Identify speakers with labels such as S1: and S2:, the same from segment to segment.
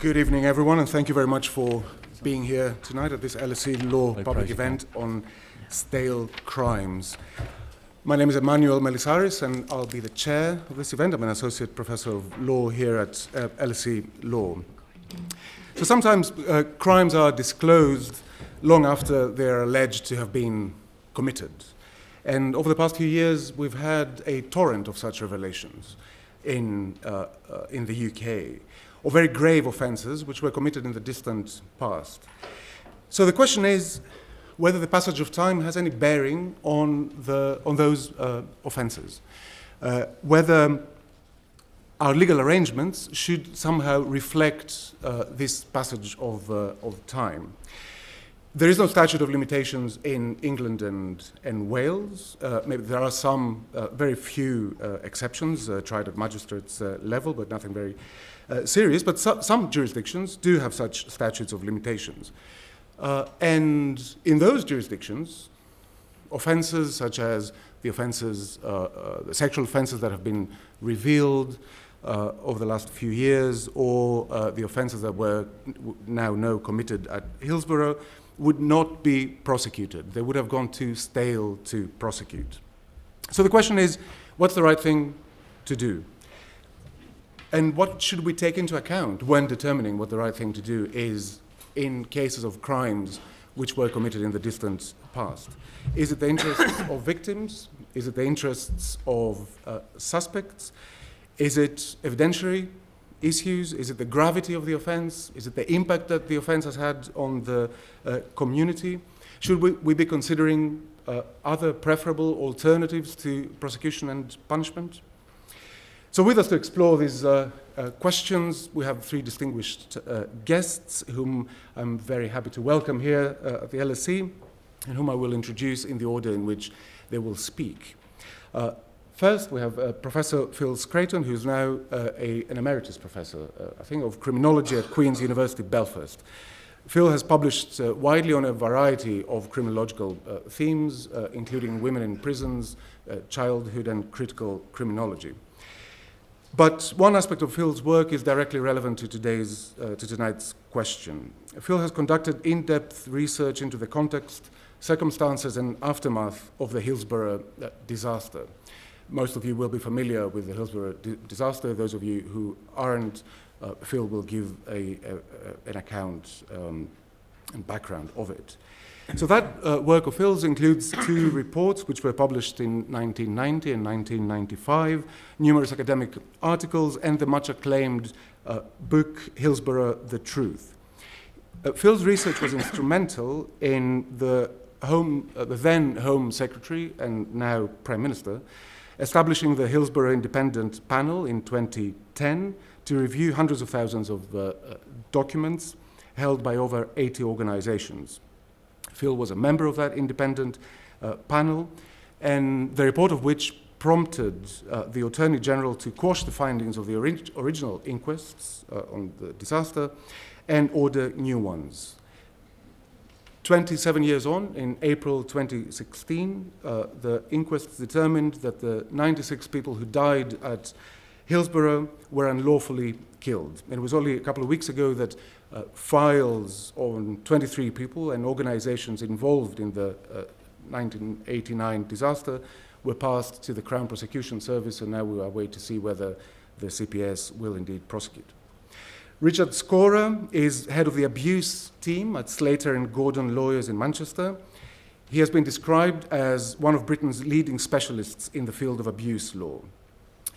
S1: Good evening, everyone, and thank you very much for being here tonight at this LSE Law public event on stale crimes. My name is Emmanuel Melisaris, and I'll be the chair of this event. I'm an associate professor of law here at LSE Law. So sometimes crimes are disclosed long after they're alleged to have been committed. And over the past few years, we've had a torrent of such revelations in the UK, or very grave offences which were committed in the distant past. So the question is whether the passage of time has any bearing on those offences, whether our legal arrangements should somehow reflect this passage of time. There is no statute of limitations in England and Wales. Maybe there are some very few exceptions tried at magistrates' level, but nothing very serious. But some jurisdictions do have such statutes of limitations. And in those jurisdictions, offences such as the sexual offences that have been revealed over the last few years, or the offences that were now committed at Hillsborough, would not be prosecuted. They would have gone too stale to prosecute. So the question is, what's the right thing to do? And what should we take into account when determining what the right thing to do is in cases of crimes which were committed in the distant past? Is it the interests of victims? Is it the interests of suspects? Is it evidentiary issues? Is it the gravity of the offence? Is it the impact that the offence has had on the community? Should we be considering other preferable alternatives to prosecution and punishment? So with us to explore these questions, we have three distinguished guests whom I'm very happy to welcome here at the LSE, and whom I will introduce in the order in which they will speak. First, we have Professor Phil Scraton, who's now an emeritus professor, I think, of criminology at Queen's University, Belfast. Phil has published widely on a variety of criminological themes, including women in prisons, childhood, and critical criminology. But one aspect of Phil's work is directly relevant to tonight's question. Phil has conducted in-depth research into the context, circumstances, and aftermath of the Hillsborough disaster. Most of you will be familiar with the Hillsborough disaster. Those of you who aren't, Phil will give an account and background of it. So that work of Phil's includes two reports which were published in 1990 and 1995, numerous academic articles, and the much acclaimed book Hillsborough, The Truth. Phil's research was instrumental in the then Home Secretary and now Prime Minister establishing the Hillsborough Independent Panel in 2010 to review hundreds of thousands of documents held by over 80 organizations. Phil was a member of that independent panel, and the report of which prompted the Attorney General to quash the findings of the original inquests on the disaster and order new ones. 27 years on, in April 2016, the inquests determined that the 96 people who died at Hillsborough were unlawfully killed. And it was only a couple of weeks ago that files on 23 people and organizations involved in the 1989 disaster were passed to the Crown Prosecution Service, and now we are waiting to see whether the CPS will indeed prosecute. Richard Scorer is head of the abuse team at Slater and Gordon Lawyers in Manchester. He has been described as one of Britain's leading specialists in the field of abuse law.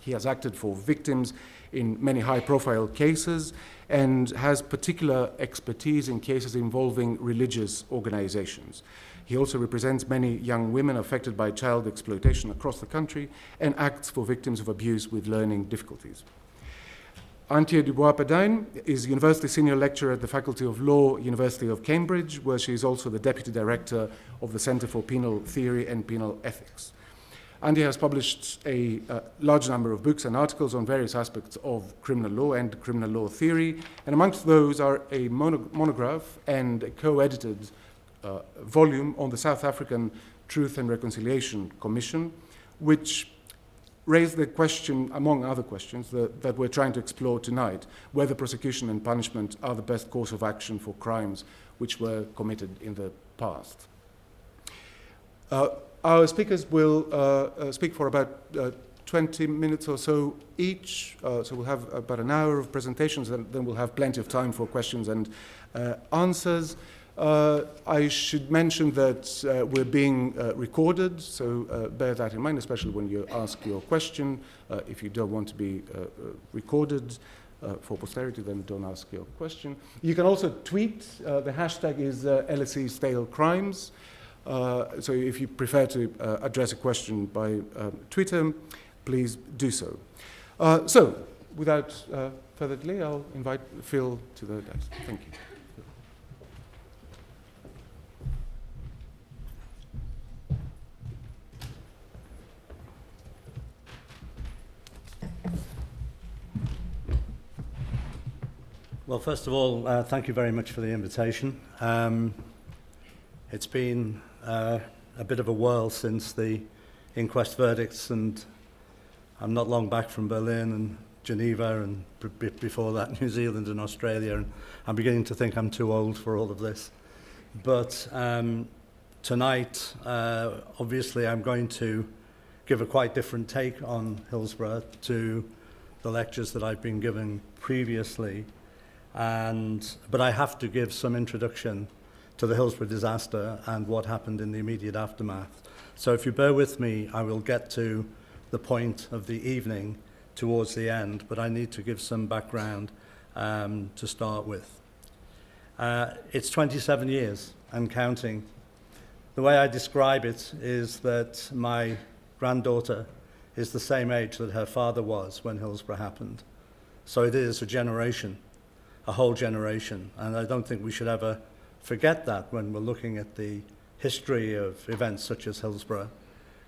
S1: He has acted for victims in many high-profile cases and has particular expertise in cases involving religious organizations. He also represents many young women affected by child exploitation across the country and acts for victims of abuse with learning difficulties. Antje du Bois-Pedain is University Senior Lecturer at the Faculty of Law, University of Cambridge, where she is also the Deputy Director of the Centre for Penal Theory and Penal Ethics. Antje has published a large number of books and articles on various aspects of criminal law and criminal law theory, and amongst those are a monograph and a co-edited volume on the South African Truth and Reconciliation Commission, which raised the question, among other questions, that we're trying to explore tonight, whether prosecution and punishment are the best course of action for crimes which were committed in the past. Our speakers will speak for about 20 minutes or so each, so we'll have about an hour of presentations, and then we'll have plenty of time for questions and answers. I should mention that we're being recorded, so bear that in mind, especially when you ask your question. If you don't want to be recorded for posterity, then don't ask your question. You can also tweet. The hashtag is LSE Stale Crimes. So if you prefer to address a question by Twitter, please do so. So without further delay, I'll invite Phil to the desk. Thank you.
S2: Well, first of all, thank you very much for the invitation. It's been a bit of a whirl since the inquest verdicts, and I'm not long back from Berlin and Geneva, and before that New Zealand and Australia, and I'm beginning to think I'm too old for all of this. But tonight, obviously, I'm going to give a quite different take on Hillsborough to the lectures that I've been given previously. But I have to give some introduction to the Hillsborough disaster and what happened in the immediate aftermath. So if you bear with me, I will get to the point of the evening towards the end, but I need to give some background to start with. It's 27 years and counting. The way I describe it is that my granddaughter is the same age that her father was when Hillsborough happened. So it is a generation. A whole generation, and I don't think we should ever forget that when we're looking at the history of events such as Hillsborough,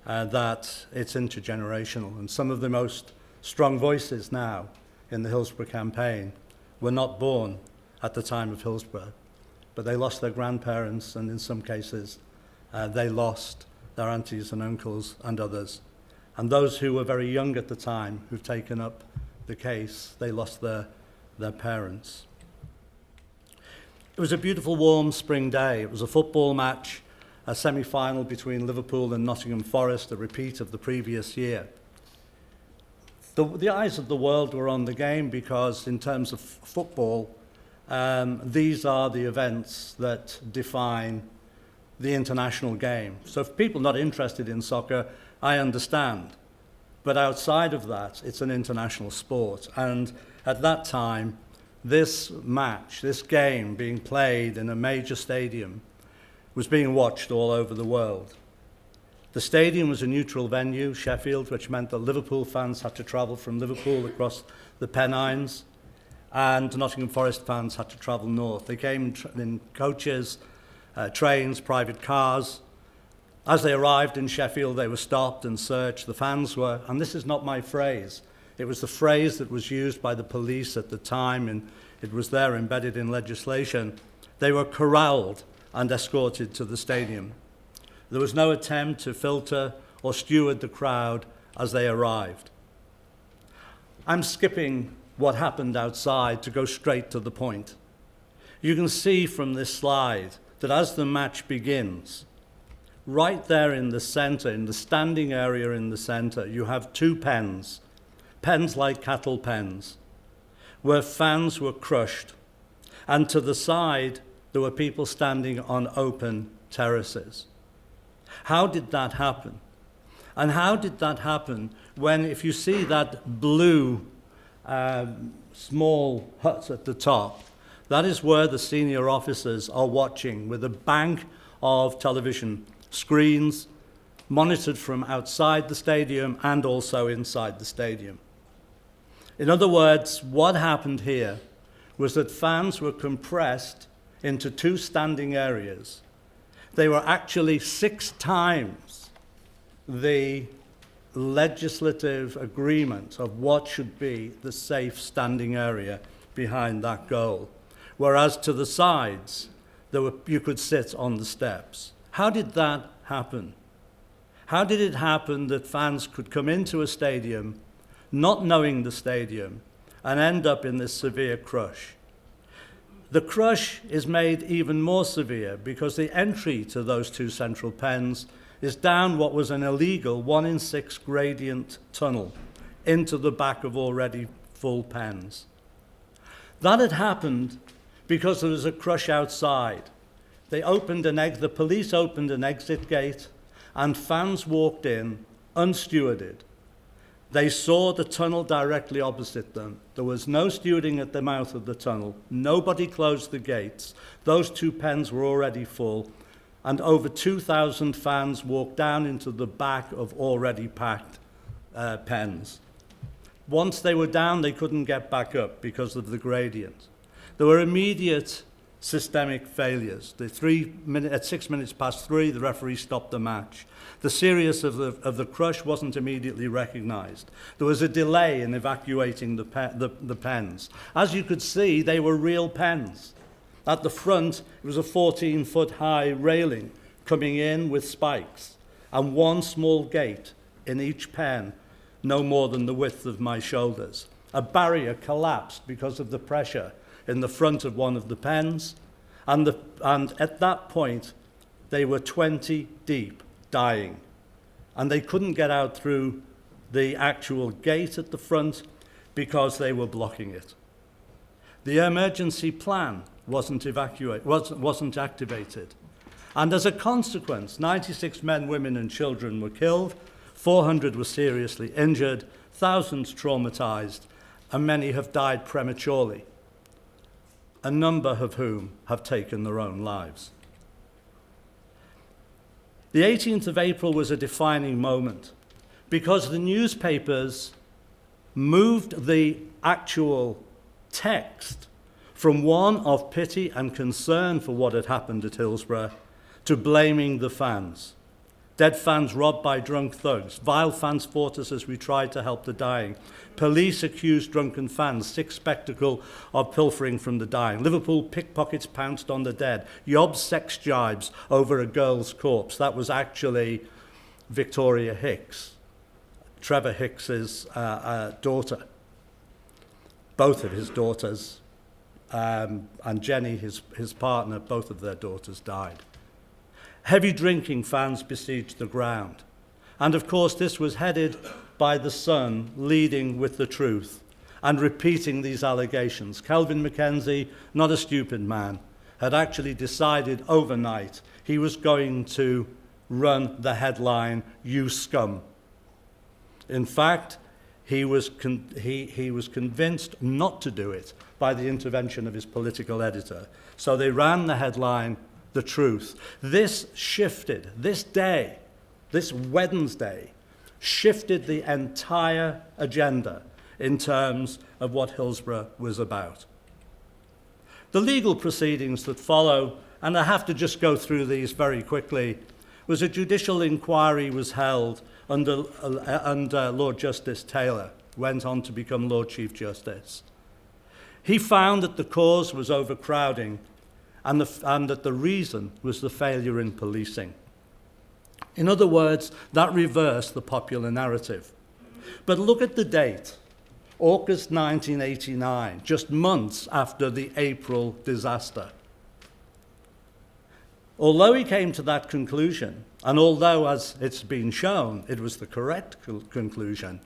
S2: that it's intergenerational. And some of the most strong voices now in the Hillsborough campaign were not born at the time of Hillsborough, but they lost their grandparents, and in some cases they lost their aunties and uncles and others. And those who were very young at the time, who've taken up the case, they lost their parents. It was a beautiful warm spring day. It was a football match, a semi-final between Liverpool and Nottingham Forest, a repeat of the previous year. The eyes of the world were on the game because in terms of football, these are the events that define the international game. So for people not interested in soccer, I understand. But outside of that, it's an international sport. And at that time, this match, this game being played in a major stadium was being watched all over the world. The stadium was a neutral venue, Sheffield, which meant that Liverpool fans had to travel from Liverpool across the Pennines, and Nottingham Forest fans had to travel north. They came in coaches, trains, private cars. As they arrived in Sheffield, they were stopped and searched. The fans were, and this is not my phrase, it was the phrase that was used by the police at the time, and it was there embedded in legislation. They were corralled and escorted to the stadium. There was no attempt to filter or steward the crowd as they arrived. I'm skipping what happened outside to go straight to the point. You can see from this slide that as the match begins, right there in the center, in the standing area in the center, you have two pens like cattle pens, where fans were crushed. And to the side, there were people standing on open terraces. How did that happen? And how did that happen when, if you see that blue small hut at the top, that is where the senior officers are watching with a bank of television screens monitored from outside the stadium and also inside the stadium. In other words, what happened here was that fans were compressed into two standing areas. They were actually 6 times the legislative agreement of what should be the safe standing area behind that goal. Whereas to the sides, you could sit on the steps. How did that happen? How did it happen that fans could come into a stadium, not knowing the stadium, and end up in this severe crush? The crush is made even more severe because the entry to those two central pens is down what was an illegal 1 in 6 gradient tunnel into the back of already full pens. That had happened because there was a crush outside. The police opened an exit gate and fans walked in unstewarded. They saw the tunnel directly opposite them. There was no stewarding at the mouth of the tunnel. Nobody closed the gates. Those two pens were already full, and over 2,000 fans walked down into the back of already packed pens. Once they were down, they couldn't get back up because of the gradient. There were immediate systemic failures. At 6 minutes past 3, the referee stopped the match. The seriousness of the crush wasn't immediately recognised. There was a delay in evacuating the pens. As you could see, they were real pens. At the front, it was a 14-foot-high railing coming in with spikes, and one small gate in each pen, no more than the width of my shoulders. A barrier collapsed because of the pressure in the front of one of the pens, and at that point, they were 20 deep, dying, and they couldn't get out through the actual gate at the front because they were blocking it. The emergency plan wasn't activated, and as a consequence, 96 men, women, and children were killed, 400 were seriously injured, thousands traumatized, and many have died prematurely, a number of whom have taken their own lives. The 18th of April was a defining moment because the newspapers moved the actual text from one of pity and concern for what had happened at Hillsborough to blaming the fans. Dead fans robbed by drunk thugs. Vile fans fought us as we tried to help the dying. Police accused drunken fans. Sick spectacle of pilfering from the dying. Liverpool pickpockets pounced on the dead. Yobb's sex jibes over a girl's corpse. That was actually Victoria Hicks, Trevor Hicks's daughter. Both of his daughters, and Jenny, his partner, both of their daughters died. Heavy drinking fans besieged the ground. And of course, this was headed by the Sun leading with the truth and repeating these allegations. Kelvin Mackenzie, not a stupid man, had actually decided overnight he was going to run the headline, "You scum." In fact, he was convinced not to do it by the intervention of his political editor. So they ran the headline, "The truth." This shifted, this day, this Wednesday, shifted the entire agenda in terms of what Hillsborough was about. The legal proceedings that follow, and I have to just go through these very quickly, was a judicial inquiry was held under Lord Justice Taylor, went on to become Lord Chief Justice. He found that the cause was overcrowding and that the reason was the failure in policing. In other words, that reversed the popular narrative. But look at the date, August 1989, just months after the April disaster. Although he came to that conclusion, and although, as it's been shown, it was the correct conclusion,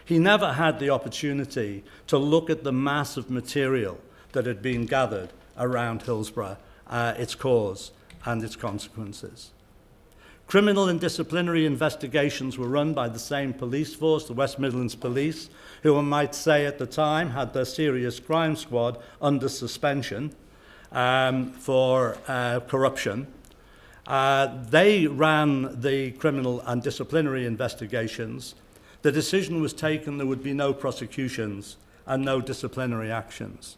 S2: he never had the opportunity to look at the mass of material that had been gathered around Hillsborough, its cause and its consequences. Criminal and disciplinary investigations were run by the same police force, the West Midlands Police, who I might say at the time had their serious crime squad under suspension for corruption. They ran the criminal and disciplinary investigations. The decision was taken there would be no prosecutions and no disciplinary actions.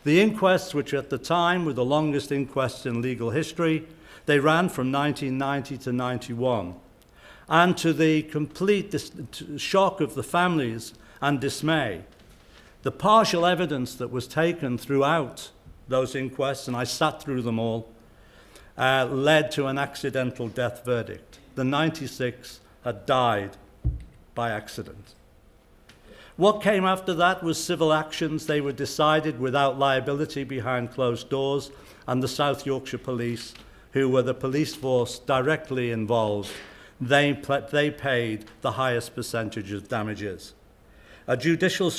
S2: The inquests, which at the time were the longest inquests in legal history, they ran from 1990 to 91. And to the complete shock of the families and dismay, the partial evidence that was taken throughout those inquests, and I sat through them all, led to an accidental death verdict. The 96 had died by accident. What came after that was civil actions. They were decided without liability behind closed doors, and the South Yorkshire Police, who were the police force directly involved, they paid the highest percentage of damages. A judicial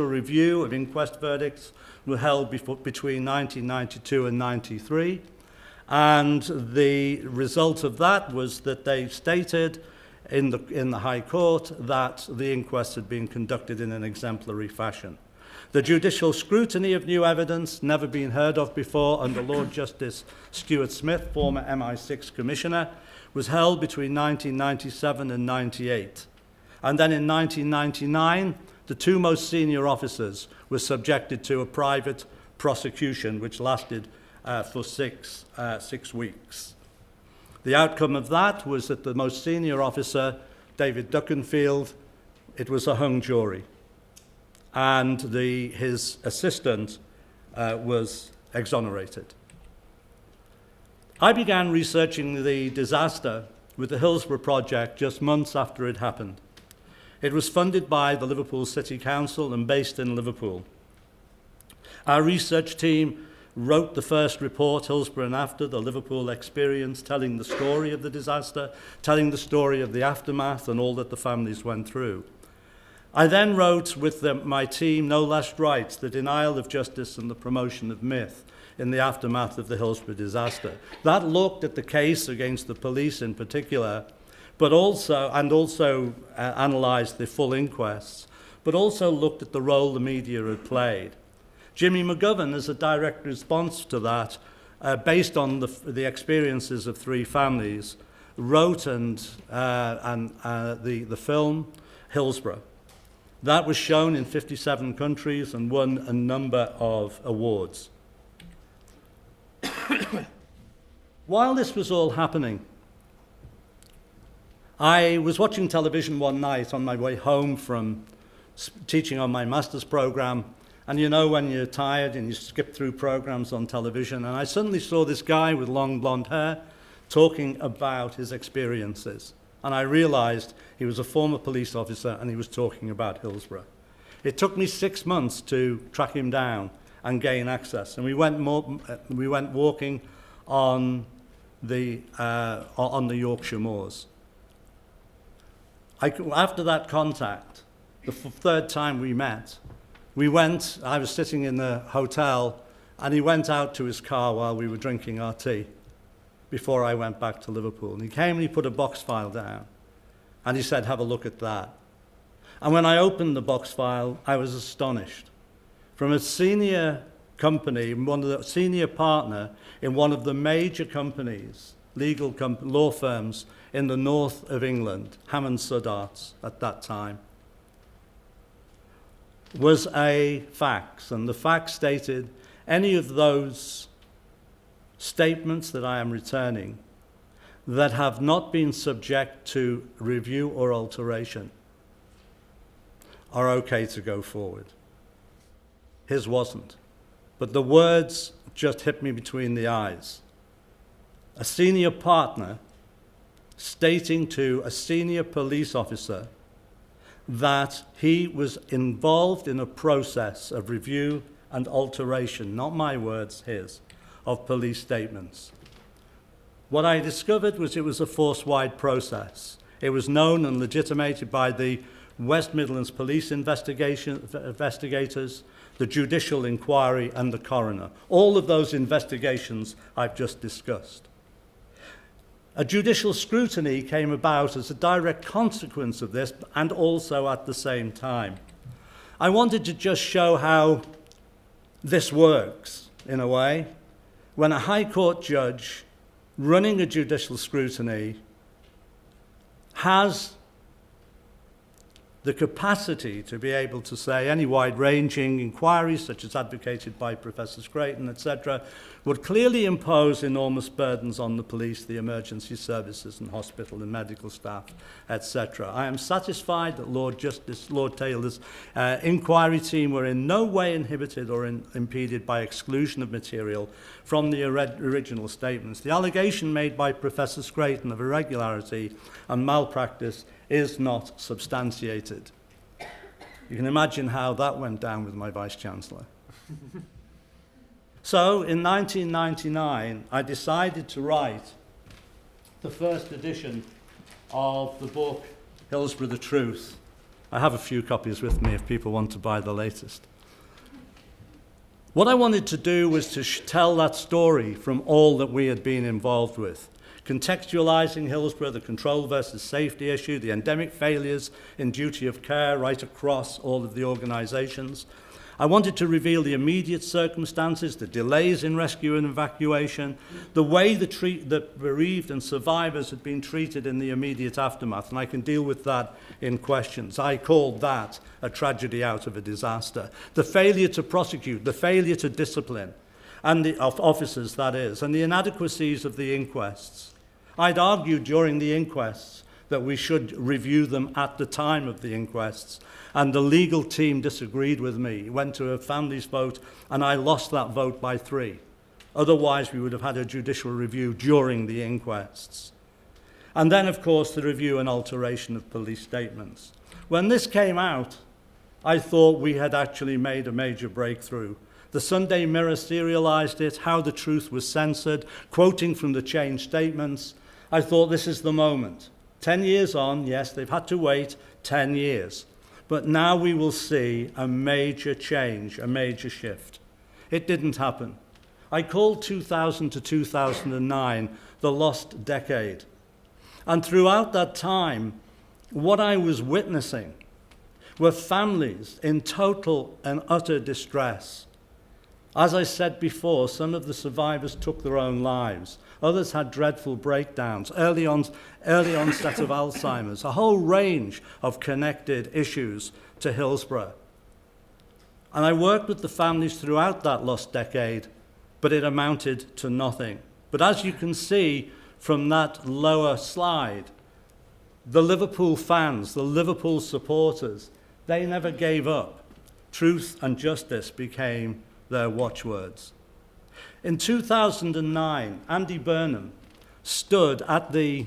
S2: review of inquest verdicts were held between 1992 and 93, and the result of that was that they stated in the High Court that the inquest had been conducted in an exemplary fashion. The judicial scrutiny of new evidence, never been heard of before under Lord Justice Stuart Smith, former MI6 Commissioner, was held between 1997 and 98. And then in 1999, the two most senior officers were subjected to a private prosecution which lasted for six weeks. The outcome of that was that the most senior officer, David Duckenfield, it was a hung jury. And his assistant was exonerated. I began researching the disaster with the Hillsborough Project just months after it happened. It was funded by the Liverpool City Council and based in Liverpool. Our research team wrote the first report, Hillsborough and After, the Liverpool experience, telling the story of the disaster, telling the story of the aftermath and all that the families went through. I then wrote with my team No Last Rights, the denial of justice and the promotion of myth in the aftermath of the Hillsborough disaster. That looked at the case against the police in particular, but also analysed the full inquests, but also looked at the role the media had played. Jimmy McGovern, as a direct response to that, based on the experiences of three families, wrote the film Hillsborough. That was shown in 57 countries and won a number of awards. While this was all happening, I was watching television one night on my way home from teaching on my master's program, and you know when you're tired and you skip through programs on television, and I suddenly saw this guy with long blonde hair talking about his experiences. And I realized he was a former police officer and he was talking about Hillsborough. It took me 6 months to track him down and gain access. And we went walking on the Yorkshire moors. After that contact, the third time we met, I was sitting in the hotel and he went out to his car while we were drinking our tea before I went back to Liverpool. And he came and he put a box file down and he said, have a look at that. And when I opened the box file, I was astonished. From a senior company, senior partner in one of the major companies, law firms in the north of England, Hammond Suddarts at that time, was a fax. And the fax stated, any of those statements that I am returning that have not been subject to review or alteration are okay to go forward. His wasn't. But the words just hit me between the eyes. A senior partner stating to a senior police officer that he was involved in a process of review and alteration, not my words, his, of police statements. What I discovered was it was a force-wide process. It was known and legitimated by the West Midlands Police investigators, the judicial inquiry, and the coroner. All of those investigations I've just discussed. A judicial scrutiny came about as a direct consequence of this, and also at the same time. I wanted to just show how this works, in a way, when a High Court judge running a judicial scrutiny has the capacity to be able to say any wide-ranging inquiries, such as advocated by Professor Scraton, etc., would clearly impose enormous burdens on the police, the emergency services and hospital and medical staff, etc. I am satisfied that Lord Taylor's inquiry team were in no way inhibited or impeded by exclusion of material from the original statements. The allegation made by Professor Scraton of irregularity and malpractice is not substantiated. You can imagine how that went down with my Vice-Chancellor. So, in 1999, I decided to write the first edition of the book, Hillsborough the Truth. I have a few copies with me if people want to buy the latest. What I wanted to do was to tell that story from all that we had been involved with, contextualizing Hillsborough, the control versus safety issue, the endemic failures in duty of care right across all of the organizations. I wanted to reveal the immediate circumstances, the delays in rescue and evacuation, the way the bereaved and survivors had been treated in the immediate aftermath, and I can deal with that in questions. I called that a tragedy out of a disaster. The failure to prosecute, the failure to discipline, and of officers, that is, and the inadequacies of the inquests. I'd argued during the inquests that we should review them at the time of the inquests, and the legal team disagreed with me, went to a family's vote, and I lost that vote by 3. Otherwise, we would have had a judicial review during the inquests. And then, of course, the review and alteration of police statements. When this came out, I thought we had actually made a major breakthrough. The Sunday Mirror serialized it, how the truth was censored, quoting from the changed statements. I thought, this is the moment. 10 years on, yes, they've had to wait 10 years. But now we will see a major change, a major shift. It didn't happen. I called 2000 to 2009 the lost decade. And throughout that time, what I was witnessing were families in total and utter distress. As I said before, some of the survivors took their own lives. Others had dreadful breakdowns, early onset of Alzheimer's, a whole range of connected issues to Hillsborough. And I worked with the families throughout that lost decade, but it amounted to nothing. But as you can see from that lower slide, the Liverpool fans, the Liverpool supporters, they never gave up. Truth and justice became their watchwords. In 2009, Andy Burnham stood at the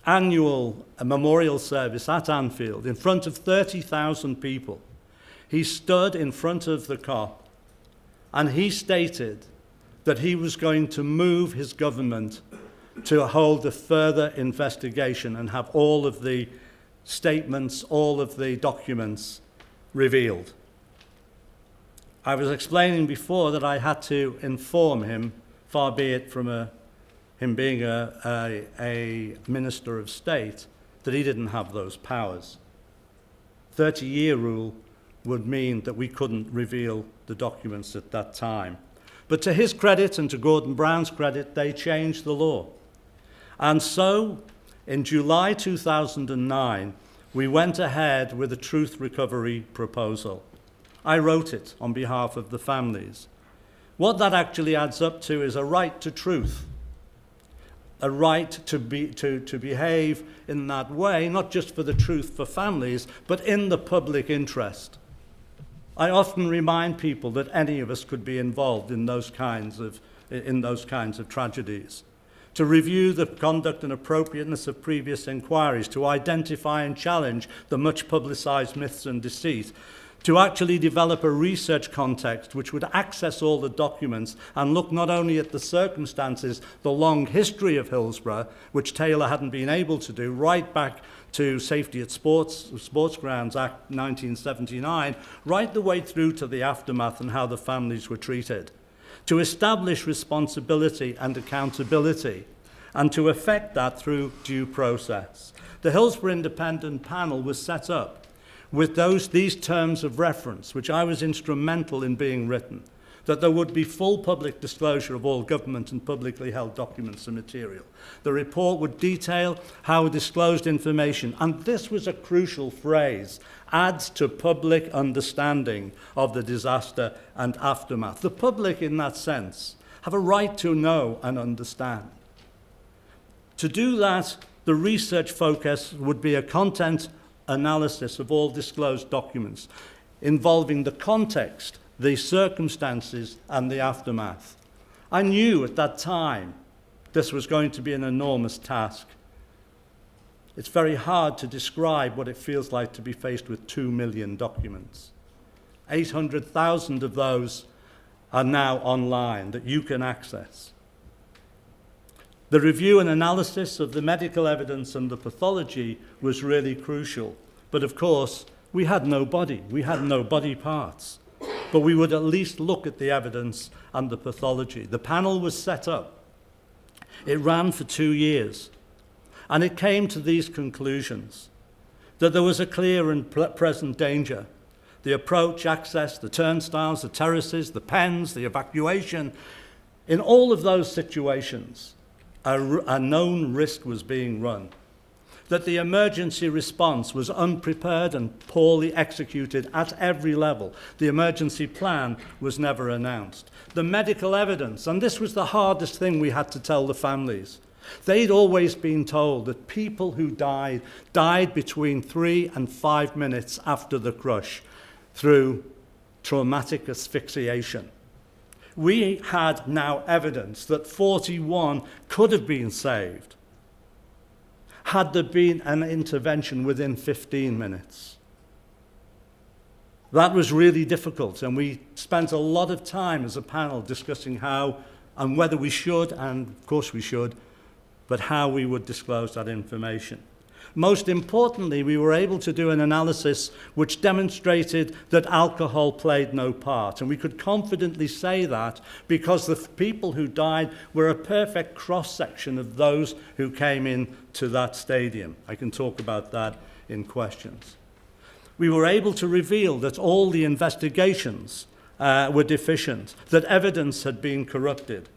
S2: annual memorial service at Anfield in front of 30,000 people. He stood in front of the cop and he stated that he was going to move his government to hold a further investigation and have all of the statements, all of the documents revealed. I was explaining before that I had to inform him, far be it from him being a minister of state, that he didn't have those powers. 30-year rule would mean that we couldn't reveal the documents at that time. But to his credit and to Gordon Brown's credit, they changed the law. And so, in July 2009, we went ahead with a truth recovery proposal. I wrote it on behalf of the families. What that actually adds up to is a right to truth, a right to behave in that way, not just for the truth for families, but in the public interest. I often remind people that any of us could be involved in those kinds of tragedies. To review the conduct and appropriateness of previous inquiries, to identify and challenge the much publicized myths and deceit, to actually develop a research context which would access all the documents and look not only at the circumstances, the long history of Hillsborough, which Taylor hadn't been able to do, right back to Safety at Sports Grounds Act 1979, right the way through to the aftermath and how the families were treated. To establish responsibility and accountability, and to effect that through due process. The Hillsborough Independent Panel was set up with these terms of reference, which I was instrumental in being written. that there would be full public disclosure of all government and publicly held documents and material. The report would detail how disclosed information, and this was a crucial phrase, adds to public understanding of the disaster and aftermath. The public, in that sense, have a right to know and understand. To do that, the research focus would be a content analysis of all disclosed documents involving the context, the circumstances, and the aftermath. I knew at that time this was going to be an enormous task. It's very hard to describe what it feels like to be faced with 2 million documents. 800,000 of those are now online that you can access. The review and analysis of the medical evidence and the pathology was really crucial. But of course, we had no body parts. But we would at least look at the evidence and the pathology. The panel was set up. It ran for 2 years. And it came to these conclusions, that there was a clear and present danger. The approach, access, the turnstiles, the terraces, the pens, the evacuation, in all of those situations, a known risk was being run. That the emergency response was unprepared and poorly executed at every level. The emergency plan was never announced. The medical evidence, and this was the hardest thing we had to tell the families. They'd always been told that people who died between 3 and 5 minutes after the crush through traumatic asphyxiation. We had now evidence that 41 could have been saved had there been an intervention within 15 minutes. That was really difficult, and we spent a lot of time as a panel discussing how and whether we should, and of course we should, but how we would disclose that information. Most importantly, we were able to do an analysis which demonstrated that alcohol played no part. And we could confidently say that because the people who died were a perfect cross-section of those who came in to that stadium. I can talk about that in questions. We were able to reveal that all the investigations were deficient, that evidence had been corrupted.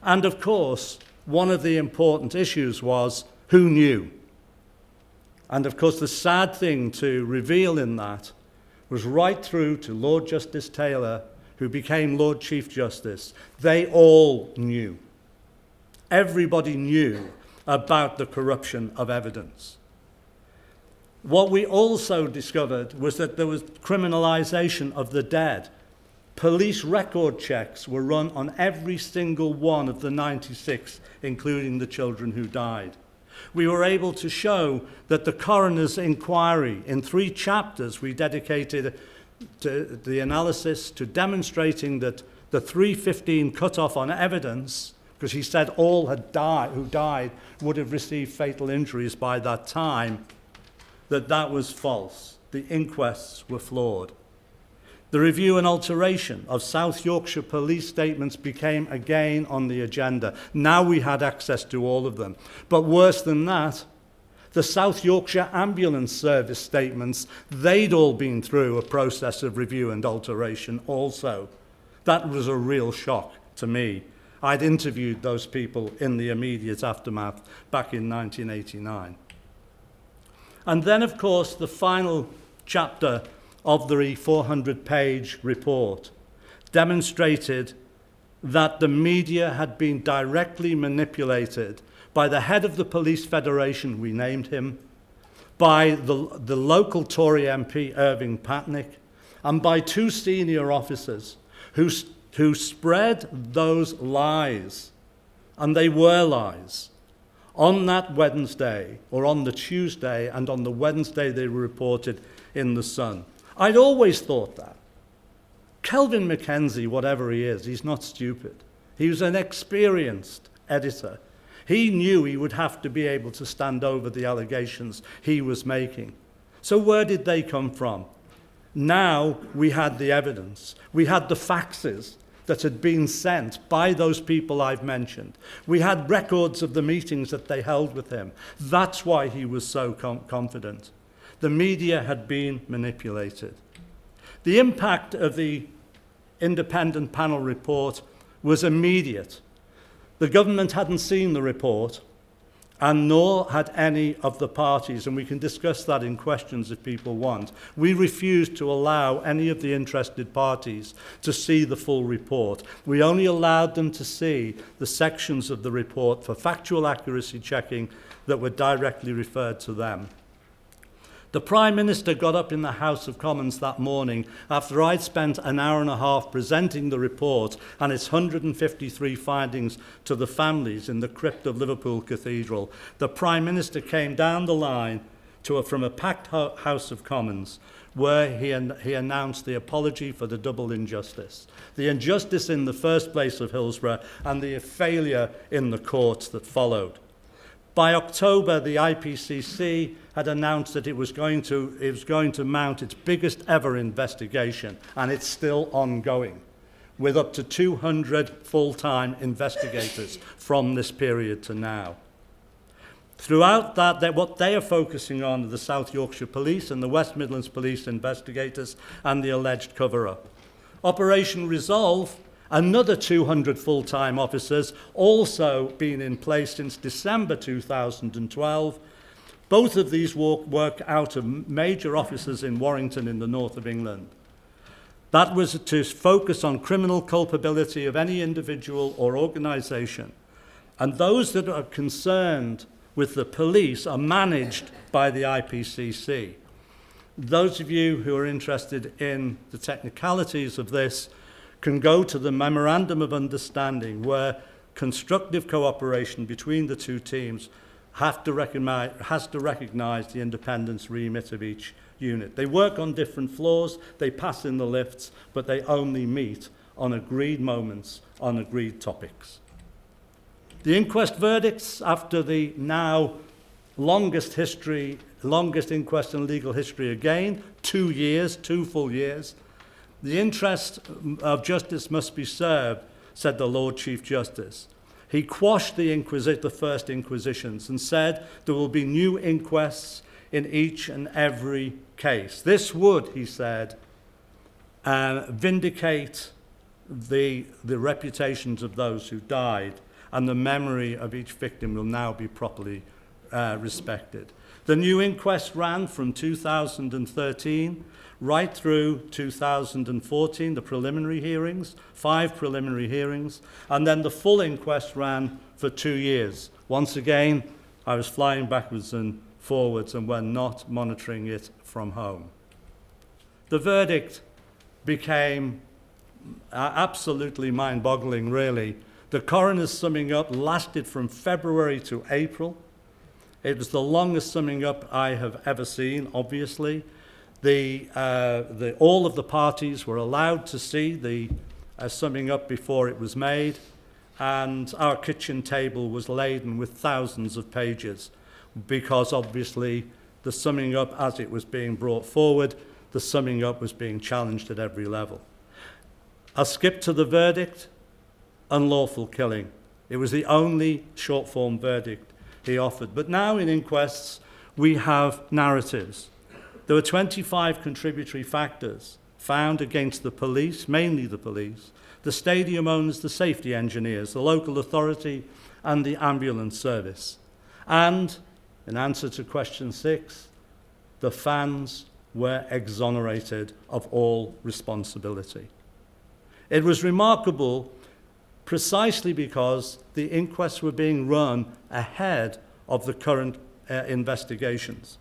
S2: And of course, one of the important issues was who knew. And of course, the sad thing to reveal in that was right through to Lord Justice Taylor, who became Lord Chief Justice. They all knew. Everybody knew about the corruption of evidence. What we also discovered was that there was criminalization of the dead. Police record checks were run on every single one of the 96, including the children who died. We were able to show that the coroner's inquiry, in 3 chapters we dedicated to the analysis to demonstrating that the 315 cut-off on evidence, because he said all who died would have received fatal injuries by that time, that was false. The inquests were flawed. The review and alteration of South Yorkshire police statements became again on the agenda. Now we had access to all of them. But worse than that, the South Yorkshire Ambulance Service statements, they'd all been through a process of review and alteration also. That was a real shock to me. I'd interviewed those people in the immediate aftermath back in 1989. And then, of course, the final chapter of the 400-page report demonstrated that the media had been directly manipulated by the head of the Police Federation, we named him, by the local Tory MP, Irving Patnick, and by 2 senior officers who spread those lies, and they were lies, on that Wednesday, or on the Tuesday, and on the Wednesday they were reported in the Sun. I'd always thought that. Kelvin Mackenzie, whatever he is, he's not stupid. He was an experienced editor. He knew he would have to be able to stand over the allegations he was making. So where did they come from? Now we had the evidence. We had the faxes that had been sent by those people I've mentioned. We had records of the meetings that they held with him. That's why he was so confident. The media had been manipulated. The impact of the independent panel report was immediate. The government hadn't seen the report, and nor had any of the parties, and we can discuss that in questions if people want. We refused to allow any of the interested parties to see the full report. We only allowed them to see the sections of the report for factual accuracy checking that were directly referred to them. The Prime Minister got up in the House of Commons that morning after I'd spent an hour and a half presenting the report and its 153 findings to the families in the crypt of Liverpool Cathedral. The Prime Minister came down the line from a packed House of Commons where he announced the apology for the double injustice. The injustice in the first place of Hillsborough and the failure in the courts that followed. By October, the IPCC had announced that it was going to mount its biggest ever investigation, and it's still ongoing, with up to 200 full-time investigators from this period to now. Throughout that, what they are focusing on are the South Yorkshire Police and the West Midlands Police investigators and the alleged cover-up. Operation Resolve, another 200 full-time officers, also been in place since December 2012. Both of these work out of major offices in Warrington in the north of England. That was to focus on criminal culpability of any individual or organisation. And those that are concerned with the police are managed by the IPCC. Those of you who are interested in the technicalities of this can go to the Memorandum of Understanding, where constructive cooperation between the two teams has to recognise the independence remit of each unit. They work on different floors, they pass in the lifts, but they only meet on agreed moments, on agreed topics. The inquest verdicts, after the now longest inquest in legal history again, 2 years, 2 full years. The interest of justice must be served, said the Lord Chief Justice. He quashed the first inquisitions and said there will be new inquests in each and every case. This would, he said, vindicate the reputations of those who died, and the memory of each victim will now be properly respected. The new inquest ran from 2013 right through 2014, the preliminary hearings, 5 preliminary hearings, and then the full inquest ran for 2 years. Once again, I was flying backwards and forwards and were not monitoring it from home. The verdict became absolutely mind-boggling, really. The coroner's summing up lasted from February to April. It was the longest summing up I have ever seen, obviously. All of the parties were allowed to see the summing up before it was made, and our kitchen table was laden with thousands of pages, because obviously the summing up, as it was being brought forward, the summing up was being challenged at every level. I'll skip to the verdict. Unlawful killing. It was the only short-form verdict he offered. But now in inquests, we have narratives. There were 25 contributory factors found against the police, mainly the police, the stadium owners, the safety engineers, the local authority, and the ambulance service. And, in answer to question 6, the fans were exonerated of all responsibility. It was remarkable precisely because the inquests were being run ahead of the current investigations.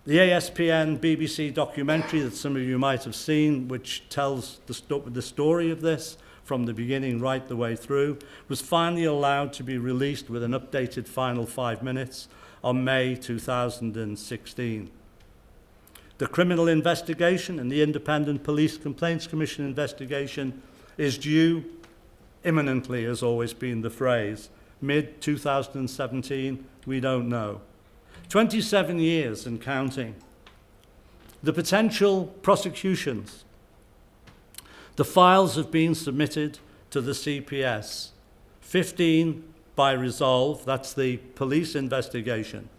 S2: The ASPN BBC documentary that some of you might have seen, which tells the story of this from the beginning right the way through, was finally allowed to be released with an updated final 5 minutes on May 2016. The criminal investigation and the Independent Police Complaints Commission investigation is due imminently, has always been the phrase. Mid-2017, we don't know. 27 years and counting. The potential prosecutions. The files have been submitted to the CPS. 15 by Resolve, that's the police investigation.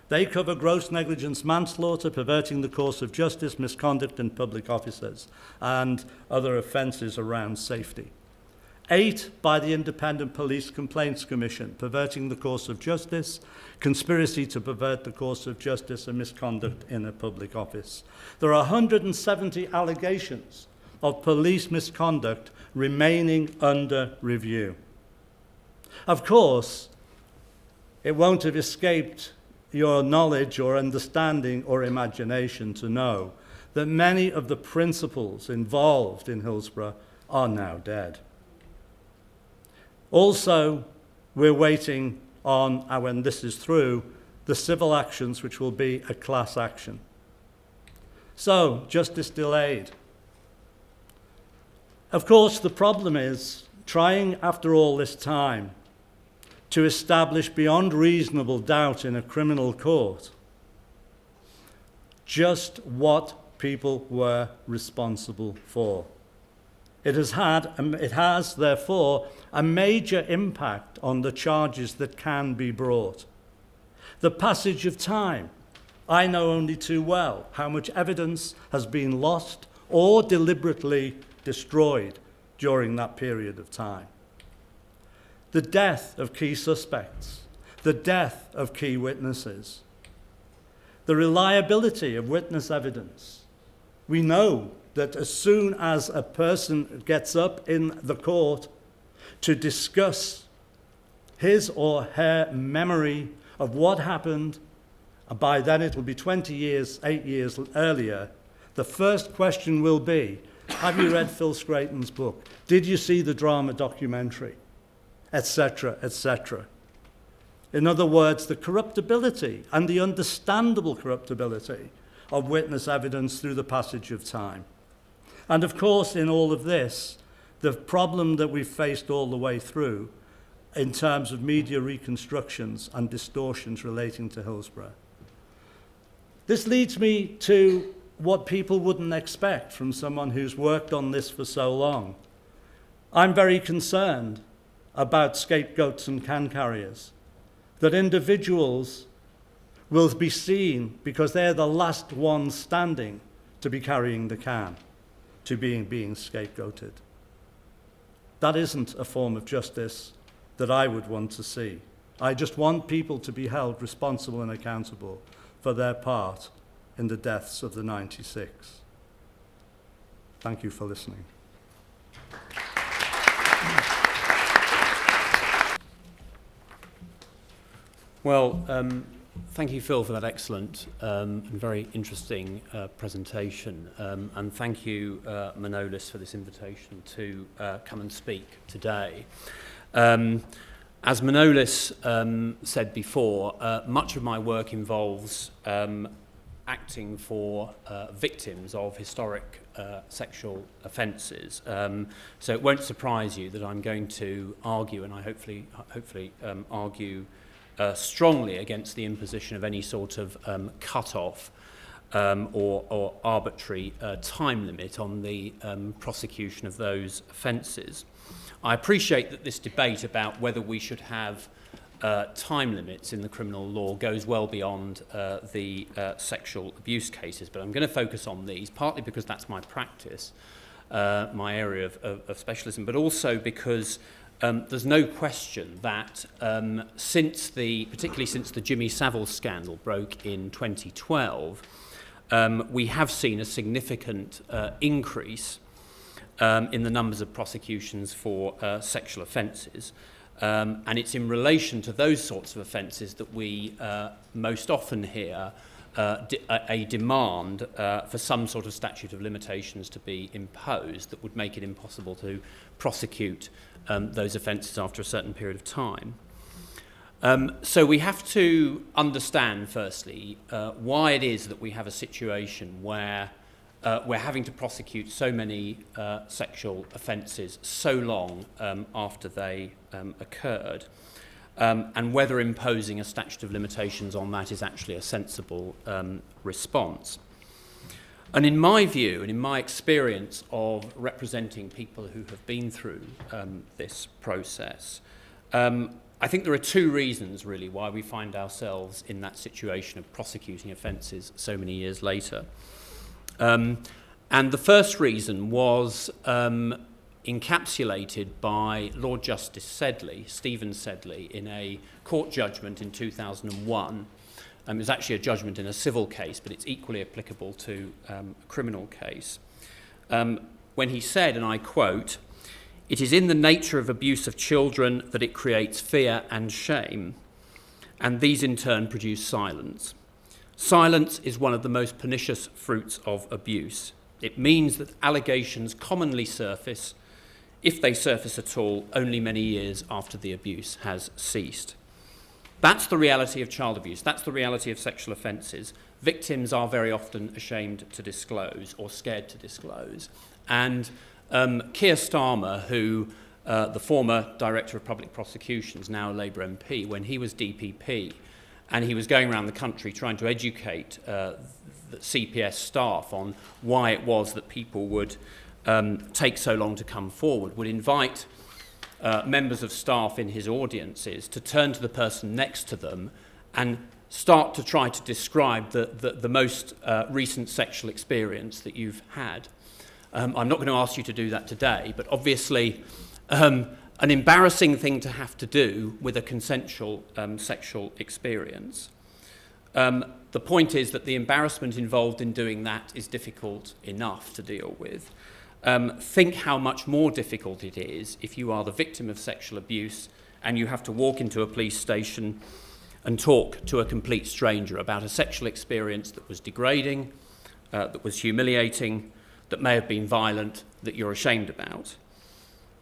S2: They cover gross negligence, manslaughter, perverting the course of justice, misconduct in public offices, and other offences around safety. 8 by the Independent Police Complaints Commission, perverting the course of justice, conspiracy to pervert the course of justice, and misconduct in a public office. There are 170 allegations of police misconduct remaining under review. Of course, it won't have escaped your knowledge or understanding or imagination to know that many of the principals involved in Hillsborough are now dead. Also, we're waiting on, when this is through, the civil actions, which will be a class action. So, justice delayed. Of course, the problem is trying, after all this time, to establish beyond reasonable doubt in a criminal court just what people were responsible for. It has, therefore, a major impact on the charges that can be brought. The passage of time. I know only too well how much evidence has been lost or deliberately destroyed during that period of time. The death of key suspects, the death of key witnesses, the reliability of witness evidence. We know that as soon as a person gets up in the court to discuss his or her memory of what happened, by then it will be 20 years, 8 years earlier, the first question will be, have you read Phil Scraton's book? Did you see the drama documentary? Etc., etc. In other words, the corruptibility and the understandable corruptibility of witness evidence through the passage of time. And of course, in all of this, the problem that we've faced all the way through in terms of media reconstructions and distortions relating to Hillsborough. This leads me to what people wouldn't expect from someone who's worked on this for so long. I'm very concerned about scapegoats and can carriers, that individuals will be seen because they're the last ones standing to be carrying the can, to being scapegoated. That isn't a form of justice that I would want to see. I just want people to be held responsible and accountable for their part in the deaths of the 96. Thank you for listening.
S3: Well, thank you, Phil, for that excellent and very interesting presentation. And thank you, Manolis, for this invitation to come and speak today. As Manolis said before, much of my work involves acting for victims of historic sexual offences. So it won't surprise you that I'm going to argue, and I hopefully argue strongly against the imposition of any sort of cut-off or arbitrary time limit on the prosecution of those offences. I appreciate that this debate about whether we should have time limits in the criminal law goes well beyond the sexual abuse cases, but I'm going to focus on these, partly because that's my practice, my area of specialism, but also because there's no question that particularly since the Jimmy Savile scandal broke in 2012, we have seen a significant increase in the numbers of prosecutions for sexual offences. And it's in relation to those sorts of offences that we most often hear a demand for some sort of statute of limitations to be imposed that would make it impossible to prosecute those offences after a certain period of time. So we have to understand, firstly, why it is that we have a situation where we're having to prosecute so many sexual offences so long after they occurred, and whether imposing a statute of limitations on that is actually a sensible response. And in my view, and in my experience of representing people who have been through this process, I think there are two reasons, really, why we find ourselves in that situation of prosecuting offences so many years later. And the first reason was encapsulated by Lord Justice Sedley, Stephen Sedley, in a court judgment in 2001. It was actually a judgment in a civil case, but it's equally applicable to a criminal case. When he said, and I quote, "It is in the nature of abuse of children that it creates fear and shame, and these in turn produce silence. Silence is one of the most pernicious fruits of abuse. It means that allegations commonly surface, if they surface at all, only many years after the abuse has ceased." That's the reality of child abuse. That's the reality of sexual offences. Victims are very often ashamed to disclose or scared to disclose. And Keir Starmer, who the former Director of Public Prosecutions, now a Labour MP, when he was DPP, and he was going around the country trying to educate the CPS staff on why it was that people would take so long to come forward, would invite members of staff in his audiences to turn to the person next to them and start to try to describe the most recent sexual experience that you've had. I'm not going to ask you to do that today, but obviously an embarrassing thing to have to do with a consensual sexual experience. The point is that the embarrassment involved in doing that is difficult enough to deal with. Think how much more difficult it is if you are the victim of sexual abuse and you have to walk into a police station and talk to a complete stranger about a sexual experience that was degrading, that was humiliating, that may have been violent, that you're ashamed about,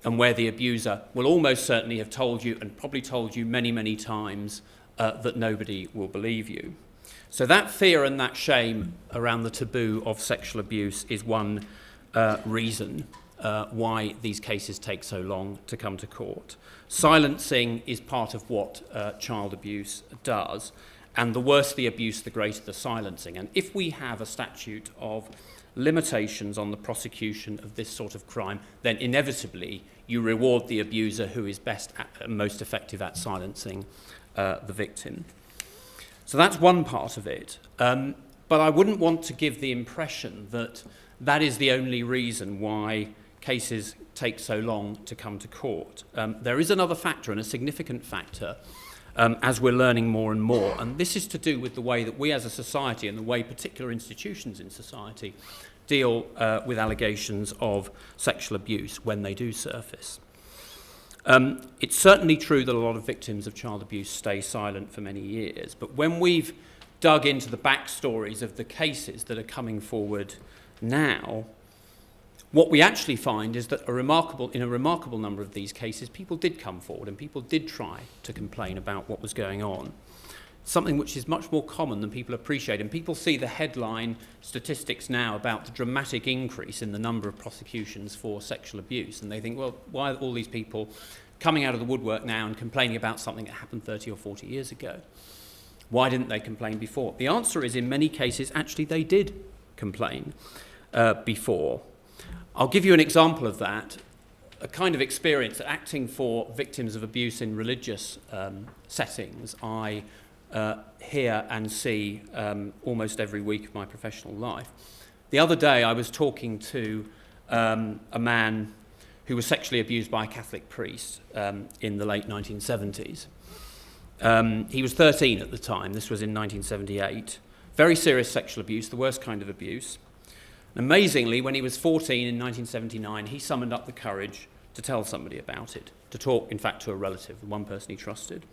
S3: and where the abuser will almost certainly have told you, and probably told you many, many times, that nobody will believe you. So that fear and that shame around the taboo of sexual abuse is one reason why these cases take so long to come to court. Silencing is part of what child abuse does, and the worse the abuse, the greater the silencing. And if we have a statute of limitations on the prosecution of this sort of crime, then inevitably you reward the abuser who is best at, most effective at silencing the victim. So that's one part of it. But I wouldn't want to give the impression that that is the only reason why cases take so long to come to court. There is another factor, and a significant factor, as we're learning more and more, and this is to do with the way that we as a society and the way particular institutions in society deal with allegations of sexual abuse when they do surface. It's certainly true that a lot of victims of child abuse stay silent for many years, but when we've dug into the backstories of the cases that are coming forward now, what we actually find is that in a remarkable number of these cases, people did come forward and people did try to complain about what was going on. Something which is much more common than people appreciate. And people see the headline statistics now about the dramatic increase in the number of prosecutions for sexual abuse. And they think, well, why are all these people coming out of the woodwork now and complaining about something that happened 30 or 40 years ago? Why didn't they complain before? The answer is, in many cases, actually they did complain before. I'll give you an example of that, a kind of experience that acting for victims of abuse in religious settings I hear and see almost every week of my professional life. The other day I was talking to a man who was sexually abused by a Catholic priest in the late 1970s. He was 13 at the time. This was in 1978. Very serious sexual abuse, the worst kind of abuse. And amazingly, when he was 14 in 1979, he summoned up the courage to tell somebody about it, to talk, in fact, to a relative, the one person he trusted.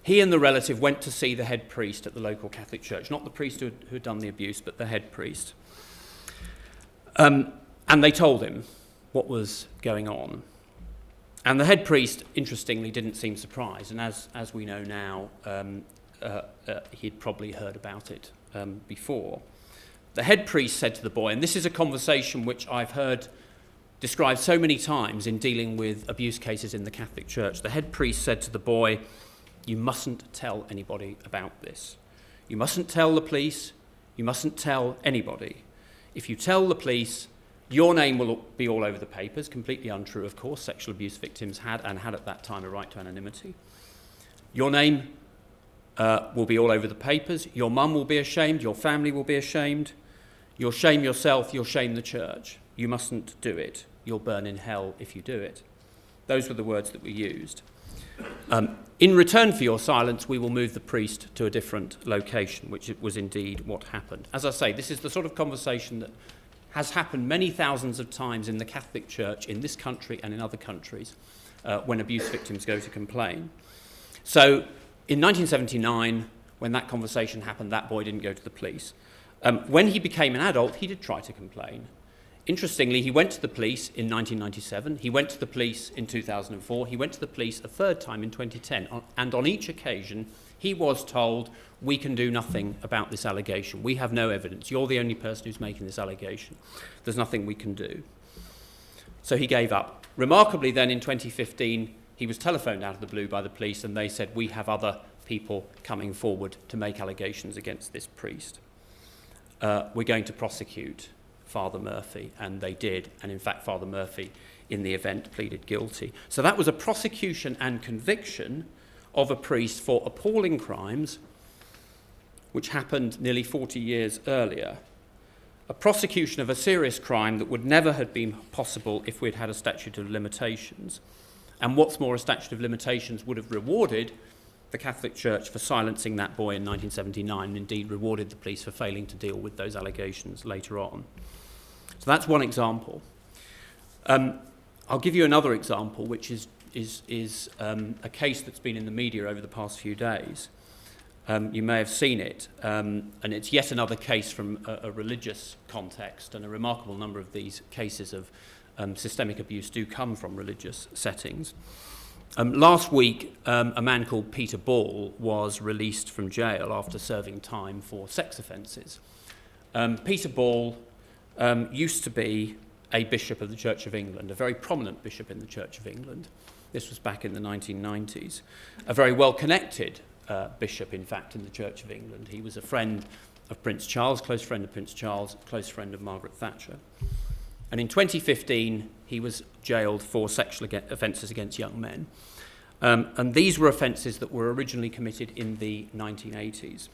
S3: He and the relative went to see the head priest at the local Catholic church, not the priest who had done the abuse, but the head priest. And they told him what was going on. And the head priest, interestingly, didn't seem surprised. And as we know now, he'd probably heard about it before. The head priest said to the boy, and this is a conversation which I've heard described so many times in dealing with abuse cases in the Catholic Church. The head priest said to the boy, "You mustn't tell anybody about this. You mustn't tell the police. You mustn't tell anybody. If you tell the police, your name will be all over the papers." Completely untrue, of course. Sexual abuse victims had at that time a right to anonymity. Your name will be all over the papers. Your mum will be ashamed. Your family will be ashamed. You'll shame yourself. You'll shame the church. You mustn't do it. You'll burn in hell if you do it. Those were the words that were used. In return for your silence, we will move the priest to a different location, which was indeed what happened. As I say, this is the sort of conversation that has happened many thousands of times in the Catholic Church in this country and in other countries when abuse victims go to complain. So in 1979, when that conversation happened, that boy didn't go to the police. When he became an adult, he did try to complain. Interestingly, he went to the police in 1997, he went to the police in 2004, he went to the police a third time in 2010, and on each occasion he was told, we can do nothing about this allegation, we have no evidence, you're the only person who's making this allegation, there's nothing we can do. So he gave up. Remarkably then in 2015, he was telephoned out of the blue by the police and they said, we have other people coming forward to make allegations against this priest. We're going to prosecute Father Murphy, and they did, and in fact Father Murphy in the event pleaded guilty. So that was a prosecution and conviction of a priest for appalling crimes which happened nearly 40 years earlier. A prosecution of a serious crime that would never have been possible if we'd had a statute of limitations. And what's more, a statute of limitations would have rewarded the Catholic Church for silencing that boy in 1979, and indeed rewarded the police for failing to deal with those allegations later on. So that's one example. I'll give you another example, which is a case that's been in the media over the past few days. You may have seen it, and it's yet another case from a religious context, and a remarkable number of these cases of systemic abuse do come from religious settings. Last week, a man called Peter Ball was released from jail after serving time for sex offences. Peter Ball used to be a bishop of the Church of England, a very prominent bishop in the Church of England. This was back in the 1990s. A very well-connected bishop, in fact, in the Church of England. He was a friend of Prince Charles, close friend of Prince Charles, close friend of Margaret Thatcher. And in 2015, he was jailed for sexual offences against young men. And these were offences that were originally committed in the 1980s.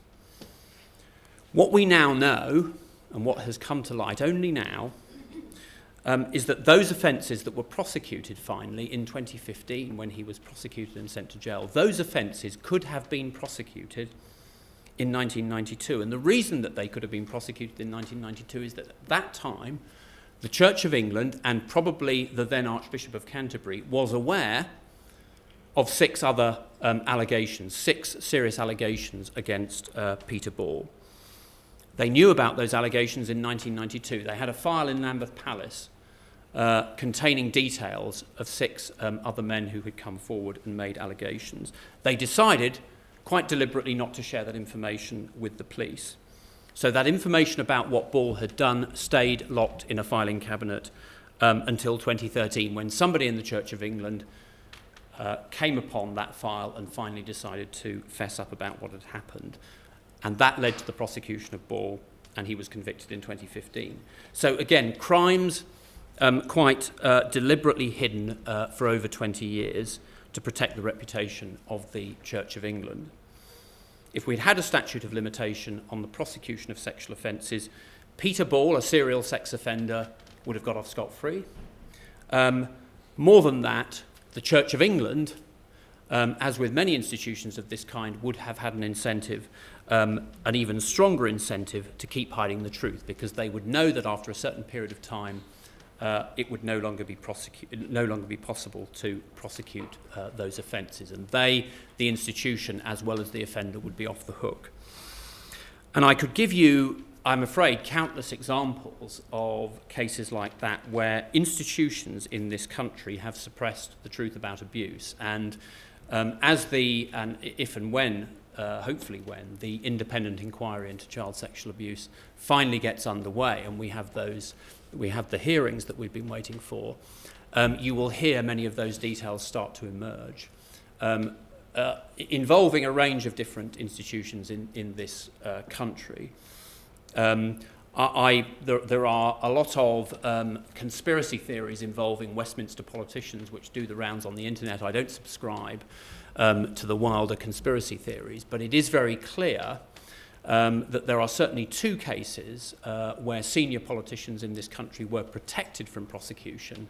S3: What we now know, and what has come to light only now, is that those offences that were prosecuted finally in 2015, when he was prosecuted and sent to jail, those offences could have been prosecuted in 1992. And the reason that they could have been prosecuted in 1992 is that at that time, the Church of England, and probably the then Archbishop of Canterbury, was aware of 6 other allegations, 6 serious allegations against Peter Ball. They knew about those allegations in 1992. They had a file in Lambeth Palace containing details of 6 other men who had come forward and made allegations. They decided, quite deliberately, not to share that information with the police. So that information about what Ball had done stayed locked in a filing cabinet until 2013, when somebody in the Church of England came upon that file and finally decided to fess up about what had happened. And that led to the prosecution of Ball, and he was convicted in 2015. So again, crimes quite deliberately hidden for over 20 years to protect the reputation of the Church of England. If we'd had a statute of limitation on the prosecution of sexual offences, Peter Ball, a serial sex offender, would have got off scot-free. More than that, the Church of England, as with many institutions of this kind, would have had an incentive, an even stronger incentive, to keep hiding the truth, because they would know that after a certain period of time, it would no longer be possible to prosecute those offences, and they, the institution, as well as the offender, would be off the hook. And I could give you, I'm afraid, countless examples of cases like that where institutions in this country have suppressed the truth about abuse, and if and when, hopefully when, the independent inquiry into child sexual abuse finally gets underway, and we have the hearings that we've been waiting for, you will hear many of those details start to emerge, involving a range of different institutions in this country. There are a lot of conspiracy theories involving Westminster politicians which do the rounds on the internet. I don't subscribe. to the wilder conspiracy theories, but it is very clear that there are certainly two cases where senior politicians in this country were protected from prosecution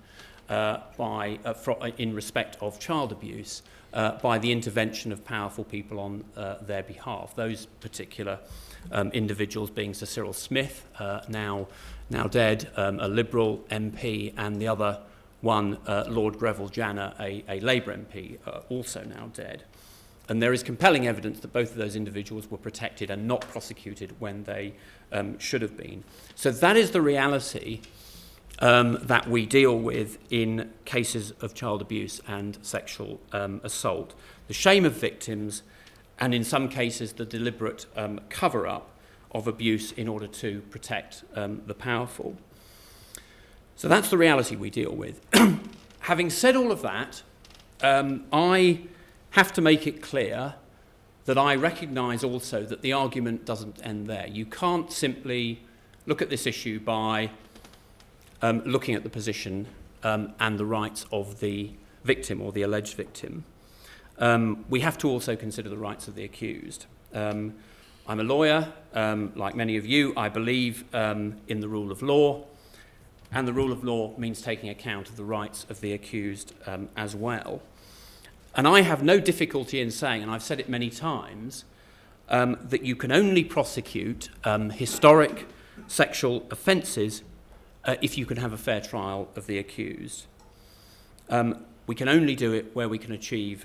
S3: in respect of child abuse by the intervention of powerful people on their behalf. Those particular individuals being Sir Cyril Smith, now dead, a Liberal MP, and the other one, Lord Greville Janner, a Labour MP, also now dead. And there is compelling evidence that both of those individuals were protected and not prosecuted when they should have been. So that is the reality that we deal with in cases of child abuse and sexual assault. The shame of victims, and in some cases the deliberate cover-up of abuse in order to protect the powerful. So that's the reality we deal with. Having said all of that, I have to make it clear that I recognise also that the argument doesn't end there. You can't simply look at this issue by looking at the position and the rights of the victim or the alleged victim. We have to also consider the rights of the accused. I'm a lawyer. Like many of you, I believe in the rule of law, and the rule of law means taking account of the rights of the accused as well. And I have no difficulty in saying, and I've said it many times, that you can only prosecute historic sexual offences if you can have a fair trial of the accused. We can only do it where we can achieve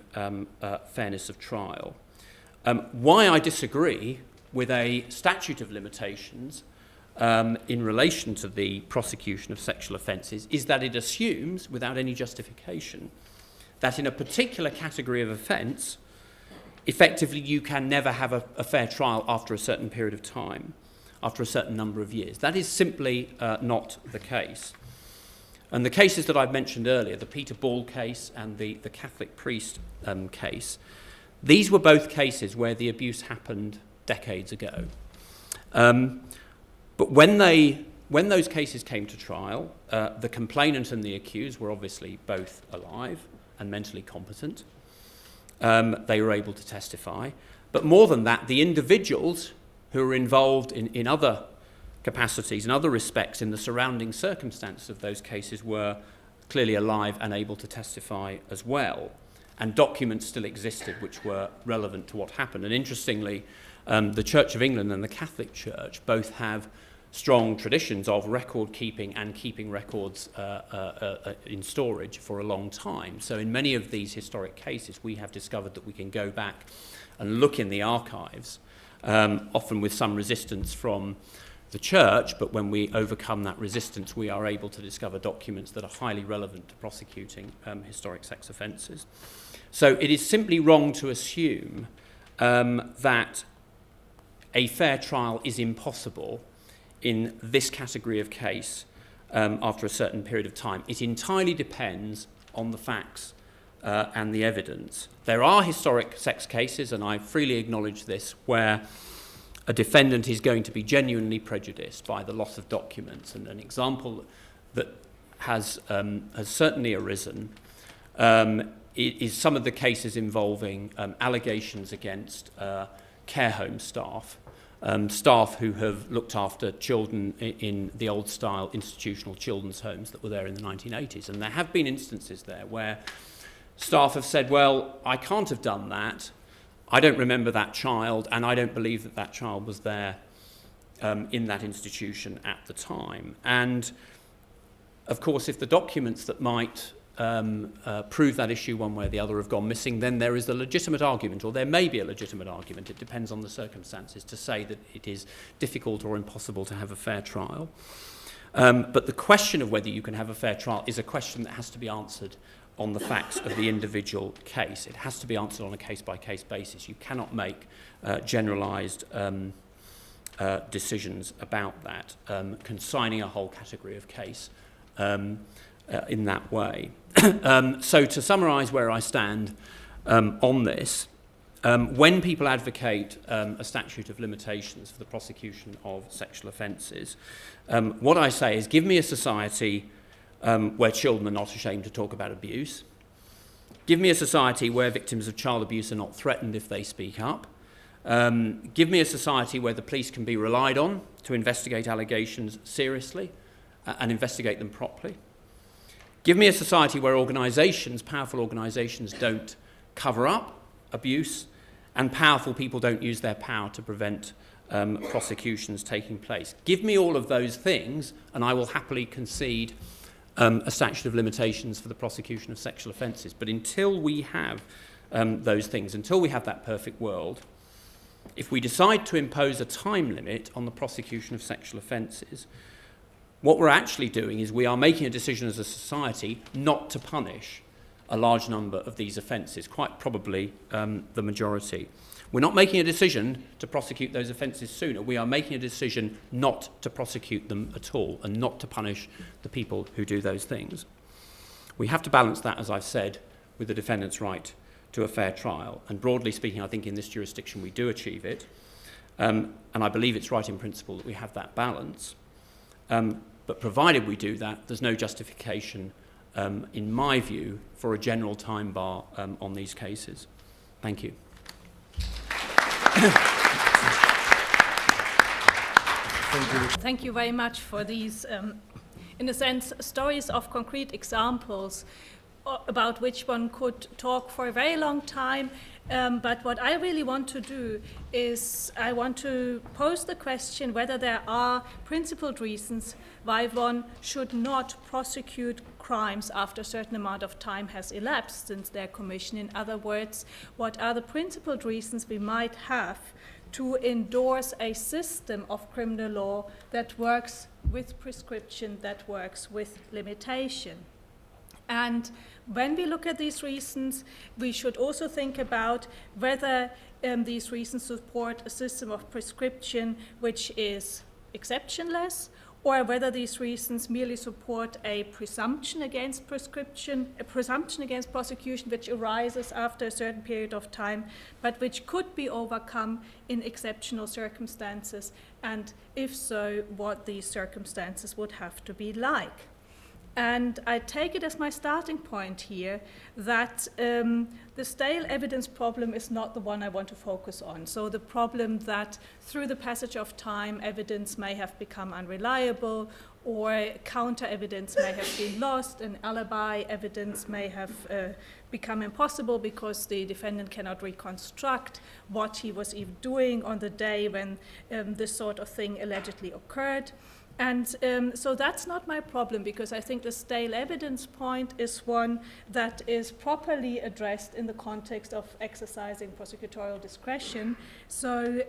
S3: fairness of trial. Why I disagree with a statute of limitations in relation to the prosecution of sexual offences is that it assumes, without any justification, that in a particular category of offence, effectively you can never have a fair trial after a certain period of time, after a certain number of years. That is simply not the case. And the cases that I've mentioned earlier, the Peter Ball case and the Catholic priest case, these were both cases where the abuse happened decades ago. But when those cases came to trial, the complainant and the accused were obviously both alive and mentally competent. They were able to testify. But more than that, the individuals who were involved in other capacities, in other respects, in the surrounding circumstances of those cases were clearly alive and able to testify as well. And documents still existed which were relevant to what happened. And interestingly, the Church of England and the Catholic Church both have strong traditions of record keeping and keeping records in storage for a long time. So in many of these historic cases, we have discovered that we can go back and look in the archives, often with some resistance from the church, but when we overcome that resistance, we are able to discover documents that are highly relevant to prosecuting historic sex offences. So it is simply wrong to assume that a fair trial is impossible in this category of case after a certain period of time. It entirely depends on the facts and the evidence. There are historic sex cases, and I freely acknowledge this, where a defendant is going to be genuinely prejudiced by the loss of documents. And an example that has certainly arisen is some of the cases involving allegations against care home staff, staff who have looked after children in the old-style institutional children's homes that were there in the 1980s. And there have been instances there where staff have said, well, I can't have done that. I don't remember that child, and I don't believe that that child was there in that institution at the time. And, of course, if the documents that might prove that issue one way or the other have gone missing, then there is a legitimate argument, or there may be a legitimate argument, it depends on the circumstances, to say that it is difficult or impossible to have a fair trial. But the question of whether you can have a fair trial is a question that has to be answered on the facts of the individual case. It has to be answered on a case-by-case basis. You cannot make generalised decisions about that, consigning a whole category of case in that way. So to summarise where I stand on this, when people advocate a statute of limitations for the prosecution of sexual offences, what I say is give me a society where children are not ashamed to talk about abuse, Give me a society where victims of child abuse are not threatened if they speak up. Give me a society where the police can be relied on to investigate allegations seriously and investigate them properly. Give me a society where organisations, powerful organisations, don't cover up abuse, and powerful people don't use their power to prevent prosecutions taking place. Give me all of those things, and I will happily concede a statute of limitations for the prosecution of sexual offences. But until we have those things, until we have that perfect world, if we decide to impose a time limit on the prosecution of sexual offences, what we're actually doing is we are making a decision as a society not to punish a large number of these offences, quite probably the majority. We're not making a decision to prosecute those offences sooner. We are making a decision not to prosecute them at all and not to punish the people who do those things. We have to balance that, as I've said, with the defendant's right to a fair trial. And broadly speaking, I think in this jurisdiction we do achieve it. And I believe it's right in principle that we have that balance. But provided we do that, there's no justification, in my view, for a general time bar on these cases. Thank you.
S4: Thank you very much for these, in a sense, stories of concrete examples about which one could talk for a very long time. But what I really want to do is I want to pose the question whether there are principled reasons why one should not prosecute crimes after a certain amount of time has elapsed since their commission. In other words, what are the principled reasons we might have to endorse a system of criminal law that works with prescription, that works with limitation. And when we look at these reasons, we should also think about whether these reasons support a system of prescription which is exceptionless, or whether these reasons merely support a presumption against prescription, a presumption against prosecution which arises after a certain period of time, but which could be overcome in exceptional circumstances, and if so, what these circumstances would have to be like. And I take it as my starting point here that the stale evidence problem is not the one I want to focus on. So the problem that through the passage of time, evidence may have become unreliable, or counter evidence may have been lost, and alibi evidence may have become impossible because the defendant cannot reconstruct what he was even doing on the day when this sort of thing allegedly occurred. And so that's not my problem, because I think the stale evidence point is one that is properly addressed in the context of exercising prosecutorial discretion. So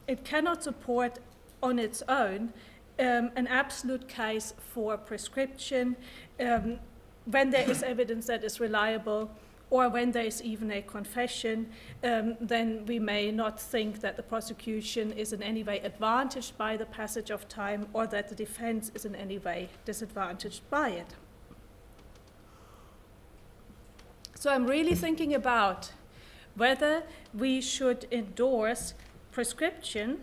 S4: it cannot support on its own an absolute case for prescription when there is evidence that is reliable, or when there is even a confession, then we may not think that the prosecution is in any way advantaged by the passage of time, or that the defense is in any way disadvantaged by it. So I'm really thinking about whether we should endorse prescription,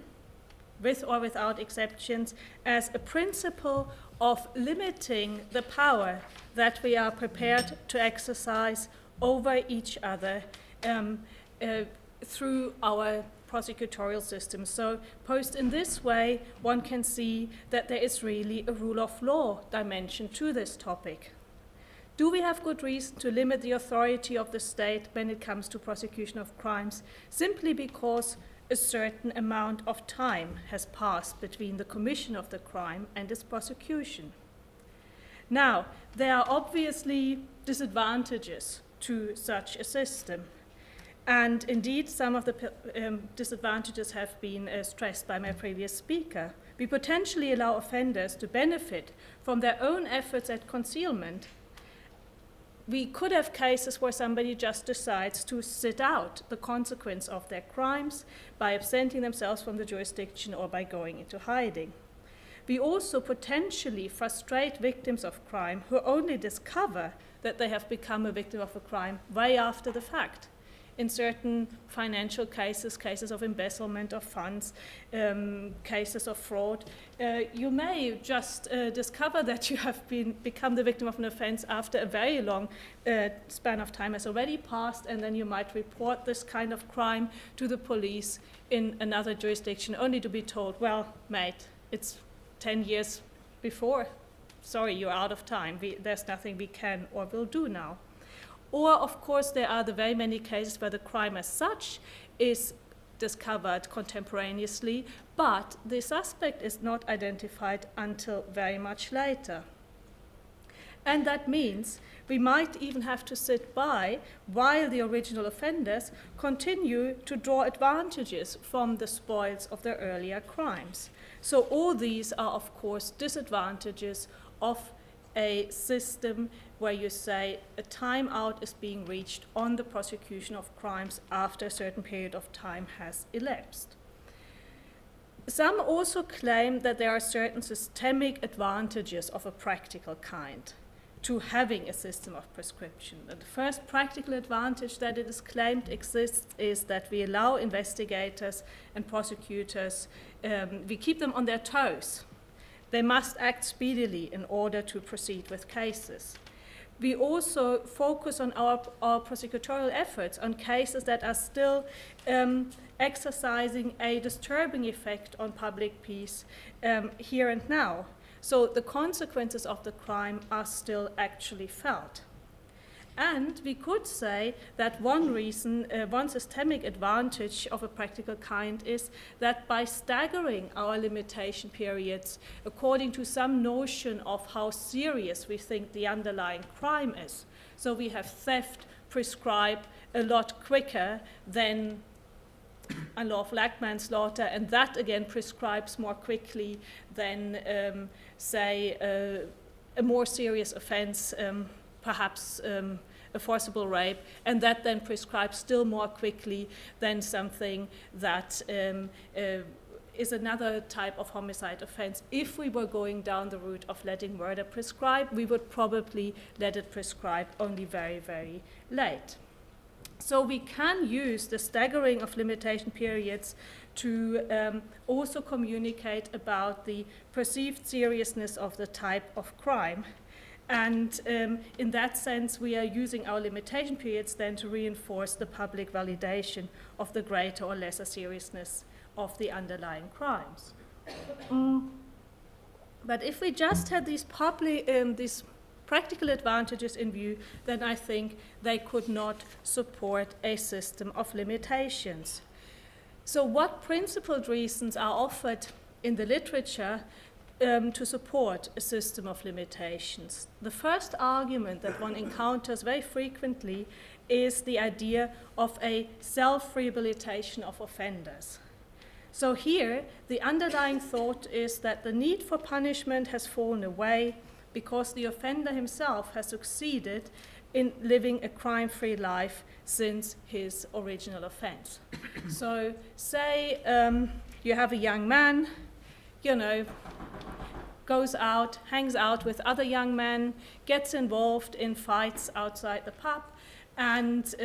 S4: with or without exceptions, as a principle of limiting the power that we are prepared to exercise over each other through our prosecutorial system. So posed in this way, one can see that there is really a rule of law dimension to this topic. Do we have good reason to limit the authority of the state when it comes to prosecution of crimes, simply because a certain amount of time has passed between the commission of the crime and its prosecution? Now, there are obviously disadvantages to such a system. And indeed, some of the disadvantages have been stressed by my previous speaker. We potentially allow offenders to benefit from their own efforts at concealment. We could have cases where somebody just decides to sit out the consequence of their crimes by absenting themselves from the jurisdiction or by going into hiding. We also potentially frustrate victims of crime who only discover that they have become a victim of a crime way after the fact. in certain financial cases, cases of embezzlement of funds, cases of fraud, you may just discover that you have become the victim of an offense after a very long span of time has already passed, and then you might report this kind of crime to the police in another jurisdiction, only to be told, well, mate, it's 10 years before. Sorry, you're out of time. There's nothing we can or will do now. Or, of course, there are the very many cases where the crime as such is discovered contemporaneously, but the suspect is not identified until very much later. And that means we might even have to sit by while the original offenders continue to draw advantages from the spoils of their earlier crimes. So all these are, of course, disadvantages of a system where you say a time out is being reached on the prosecution of crimes after a certain period of time has elapsed. Some also claim that there are certain systemic advantages of a practical kind to having a system of prescription. And the first practical advantage that it is claimed exists is that we allow investigators and prosecutors, we keep them on their toes. They must act speedily in order to proceed with cases. We also focus on our prosecutorial efforts on cases that are still exercising a disturbing effect on public peace here and now. So the consequences of the crime are still actually felt. And we could say that one reason, one systemic advantage of a practical kind is that by staggering our limitation periods according to some notion of how serious we think the underlying crime is, so we have theft prescribed a lot quicker than unlawful act manslaughter, and that again prescribes more quickly than, say, a more serious offense, perhaps a forcible rape, and that then prescribes still more quickly than something that is another type of homicide offense. If we were going down the route of letting murder prescribe, we would probably let it prescribe only very, very late. So we can use the staggering of limitation periods to also communicate about the perceived seriousness of the type of crime. And in that sense, we are using our limitation periods then to reinforce the public validation of the greater or lesser seriousness of the underlying crimes. But if we just had these practical advantages in view, then I think they could not support a system of limitations. So what principled reasons are offered in the literature to support a system of limitations? The first argument that one encounters very frequently is the idea of a self-rehabilitation of offenders. So here, the underlying thought is that the need for punishment has fallen away because the offender himself has succeeded in living a crime-free life since his original offense. So say you have a young man, goes out, hangs out with other young men, gets involved in fights outside the pub, and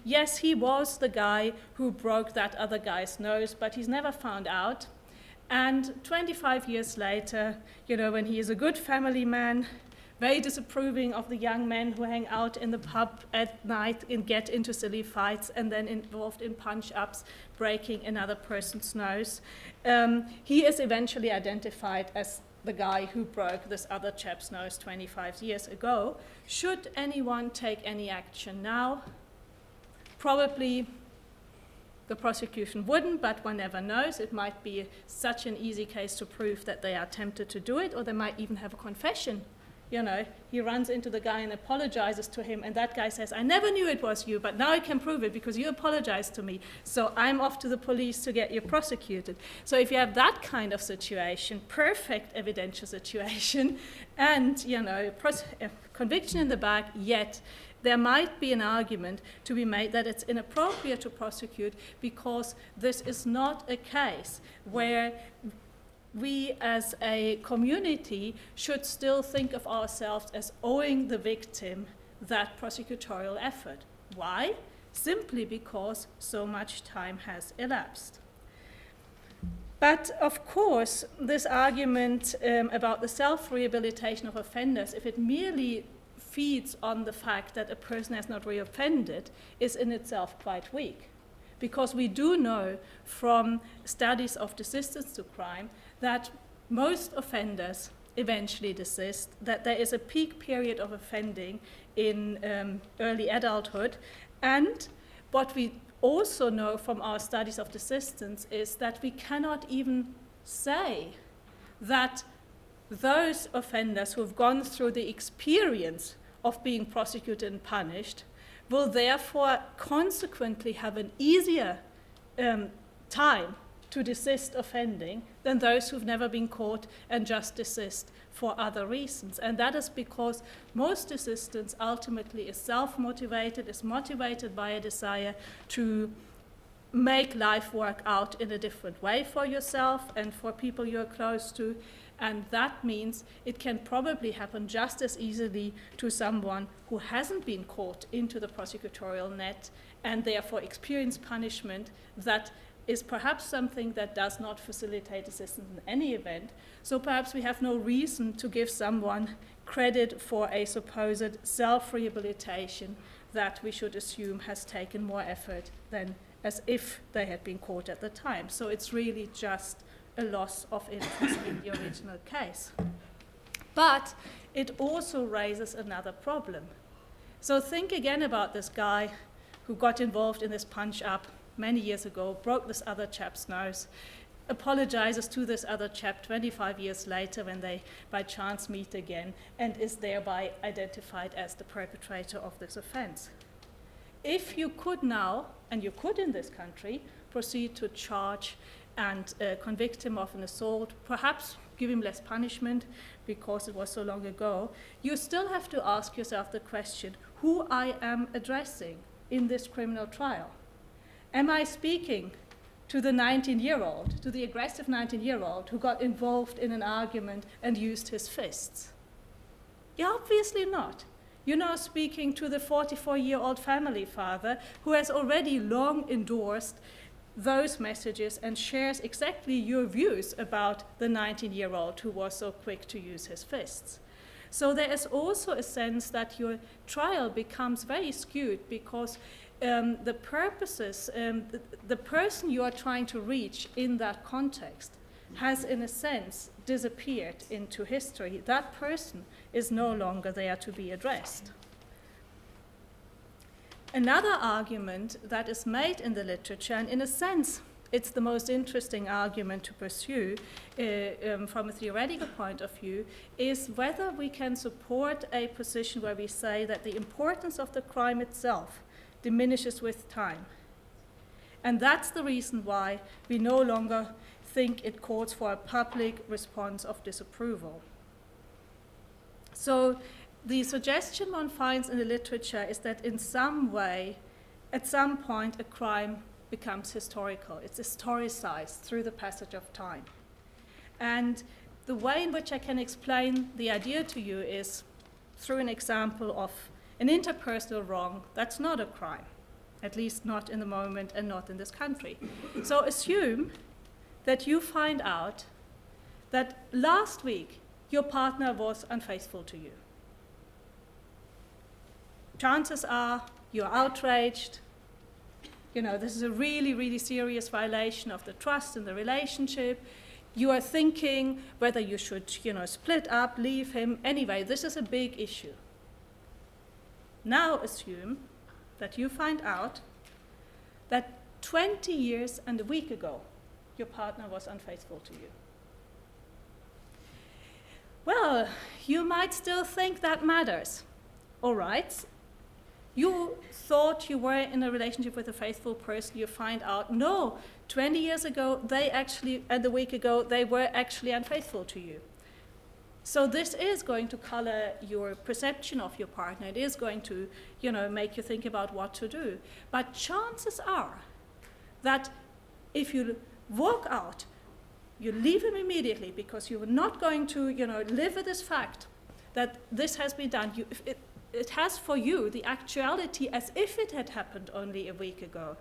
S4: yes, he was the guy who broke that other guy's nose, but he's never found out. And 25 years later, when he is a good family man, very disapproving of the young men who hang out in the pub at night and get into silly fights and then involved in punch-ups, breaking another person's nose, he is eventually identified as the guy who broke this other chap's nose 25 years ago. Should anyone take any action now? Probably the prosecution wouldn't, but one never knows. It might be such an easy case to prove that they are tempted to do it, or they might even have a confession. He runs into the guy and apologizes to him, and that guy says, I never knew it was you, but now I can prove it because you apologized to me, so I'm off to the police to get you prosecuted. So if you have that kind of situation, perfect evidential situation, and conviction in the bag, yet there might be an argument to be made that it's inappropriate to prosecute because this is not a case where we as a community should still think of ourselves as owing the victim that prosecutorial effort. Why? simply because so much time has elapsed. But of course, this argument about the self-rehabilitation of offenders, if it merely feeds on the fact that a person has not reoffended, is in itself quite weak. Because we do know from studies of desistance to crime that most offenders eventually desist, that there is a peak period of offending in early adulthood. And what we also know from our studies of desistance is that we cannot even say that those offenders who have gone through the experience of being prosecuted and punished will therefore consequently have an easier time to desist offending than those who've never been caught and just desist for other reasons. And that is because most desistance ultimately is self-motivated, is motivated by a desire to make life work out in a different way for yourself and for people you're close to. And that means it can probably happen just as easily to someone who hasn't been caught into the prosecutorial net and therefore experienced punishment that is perhaps something that does not facilitate assistance in any event. So perhaps we have no reason to give someone credit for a supposed self-rehabilitation that we should assume has taken more effort than as if they had been caught at the time. So it's really just a loss of interest in the original case. But it also raises another problem. So think again about this guy who got involved in this punch-up many years ago, broke this other chap's nose, apologizes to this other chap 25 years later when they by chance meet again, and is thereby identified as the perpetrator of this offense. If you could now, and you could in this country, proceed to charge and convict him of an assault, perhaps give him less punishment because it was so long ago, you still have to ask yourself the question, who I am addressing in this criminal trial. Am I speaking to the 19-year-old, to the aggressive 19-year-old who got involved in an argument and used his fists? Yeah, obviously not. You're now speaking to the 44-year-old family father who has already long endorsed those messages and shares exactly your views about the 19-year-old who was so quick to use his fists. So there is also a sense that your trial becomes very skewed because the purposes, the person you are trying to reach in that context has, in a sense, disappeared into history. That person is no longer there to be addressed. Another argument that is made in the literature, and in a sense, it's the most interesting argument to pursue from a theoretical point of view, is whether we can support a position where we say that the importance of the crime itself diminishes with time. And that's the reason why we no longer think it calls for a public response of disapproval. So the suggestion one finds in the literature is that in some way, at some point, a crime becomes historical. It's historicized through the passage of time. And the way in which I can explain the idea to you is through an example of an interpersonal wrong that's not a crime, at least not in the moment and not in this country. So assume that you find out that last week your partner was unfaithful to you. Chances are you're outraged. You know, this is a really, really serious violation of the trust in the relationship. You are thinking whether you should, split up, leave him. Anyway, this is a big issue. Now assume that you find out that 20 years and a week ago, your partner was unfaithful to you. Well, you might still think that matters. All right. You thought you were in a relationship with a faithful person. You find out, no, 20 years ago, and a week ago, they were actually unfaithful to you. So this is going to color your perception of your partner. It is going to, make you think about what to do. But chances are that if you walk out, you leave him immediately because you're not going to, live with this fact that this has been done. it has for you the actuality as if it had happened only a week ago,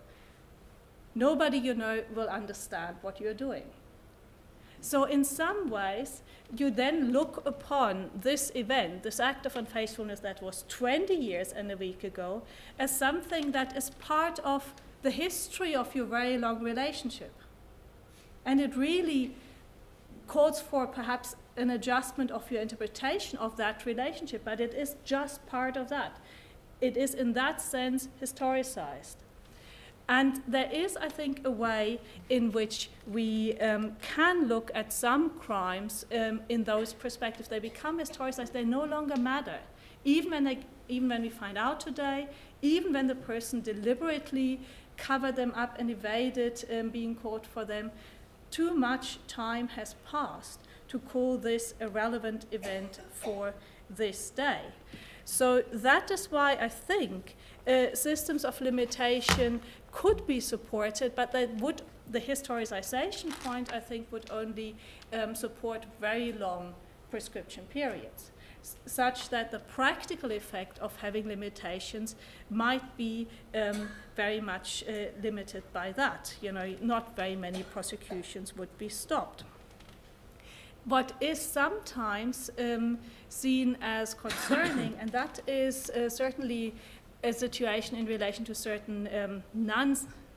S4: nobody you know will understand what you're doing. So in some ways, you then look upon this event, this act of unfaithfulness that was 20 years and a week ago, as something that is part of the history of your very long relationship. And it really calls for perhaps an adjustment of your interpretation of that relationship, but it is just part of that. It is in that sense historicized. And there is, I think, a way in which we can look at some crimes in those perspectives. They become historicized, they no longer matter. Even when we find out today, even when the person deliberately covered them up and evaded being caught for them, too much time has passed to call this a relevant event for this day. So that is why I think systems of limitation could be supported, but that would, the historicization point, I think, would only support very long prescription periods, such that the practical effect of having limitations might be very much limited by that. You know, not very many prosecutions would be stopped. What is sometimes seen as concerning, and that is certainly a situation in relation to certain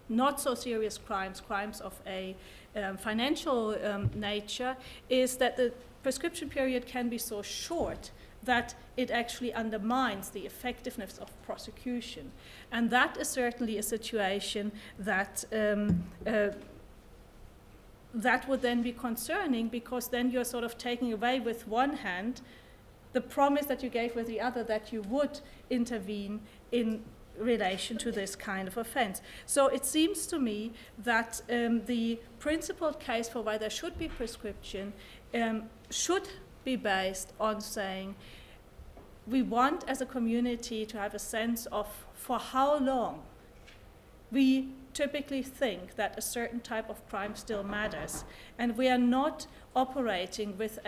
S4: not so serious crimes, crimes of a financial nature, is that the prescription period can be so short that it actually undermines the effectiveness of prosecution. And that is certainly a situation that that would then be concerning, because then you're sort of taking away with one hand the promise that you gave with the other that you would intervene in relation to this kind of offense. So it seems to me that the principled case for why there should be prescription should be based on saying we want as a community to have a sense of for how long we typically think that a certain type of crime still matters, and we are not operating with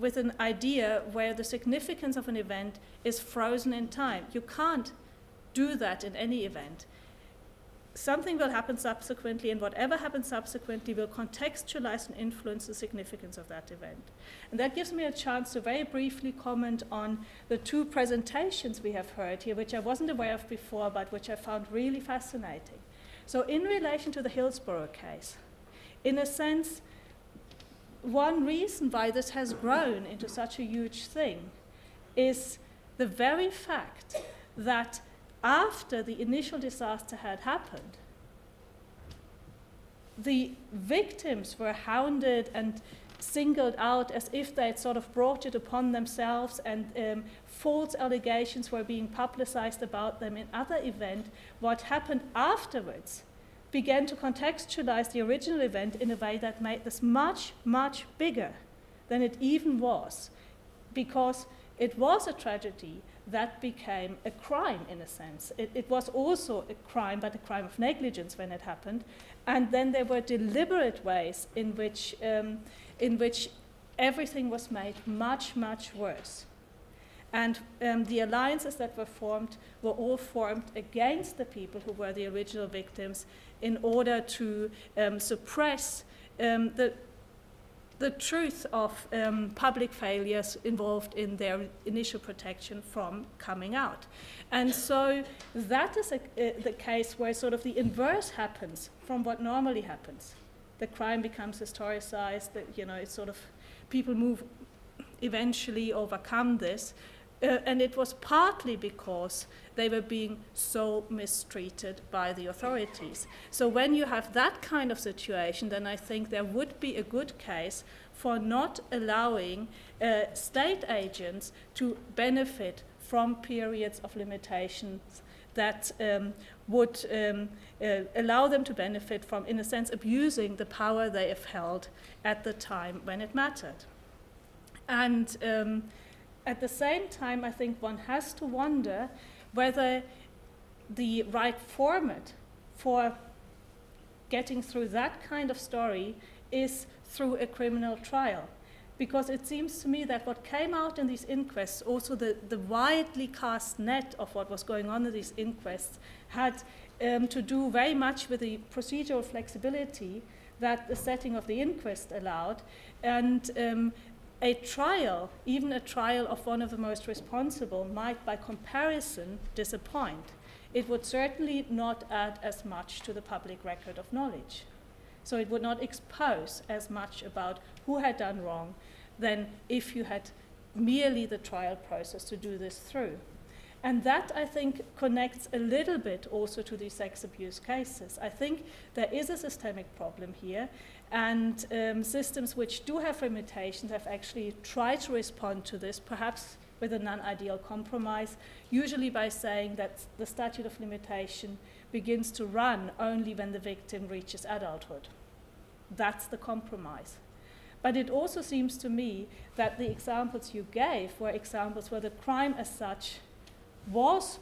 S4: with an idea where the significance of an event is frozen in time. You can't do that in any event. Something will happen subsequently, and whatever happens subsequently will contextualize and influence the significance of that event. And that gives me a chance to very briefly comment on the two presentations we have heard here, which I wasn't aware of before, but which I found really fascinating. So in relation to the Hillsborough case, in a sense, one reason why this has grown into such a huge thing is the very fact that after the initial disaster had happened, the victims were hounded and singled out as if they had sort of brought it upon themselves, and false allegations were being publicized about them. In other event, what happened afterwards began to contextualize the original event in a way that made this much, much bigger than it even was, because it was a tragedy that became a crime in a sense. It was also a crime, but a crime of negligence when it happened. And then there were deliberate ways in which everything was made much, much worse. And the alliances that were formed were all formed against the people who were the original victims in order to suppress the truth of public failures involved in their initial protection from coming out. And so that is the case where sort of the inverse happens from what normally happens. The crime becomes historicized, it's sort of, people eventually overcome this. And it was partly because they were being so mistreated by the authorities. So when you have that kind of situation, then I think there would be a good case for not allowing state agents to benefit from periods of limitations that would allow them to benefit from, in a sense, abusing the power they have held at the time when it mattered. And at the same time, I think one has to wonder whether the right format for getting through that kind of story is through a criminal trial. because it seems to me that what came out in these inquests, also the widely cast net of what was going on in these inquests, had to do very much with the procedural flexibility that the setting of the inquest allowed, and a trial, even a trial of one of the most responsible, might by comparison disappoint. It would certainly not add as much to the public record of knowledge. So it would not expose as much about who had done wrong than if you had merely the trial process to do this through. And that, I think, connects a little bit also to the sex abuse cases. I think there is a systemic problem here, and systems which do have limitations have actually tried to respond to this, perhaps with a non-ideal compromise, usually by saying that the statute of limitation begins to run only when the victim reaches adulthood. That's the compromise. But it also seems to me that the examples you gave were examples where the crime as such was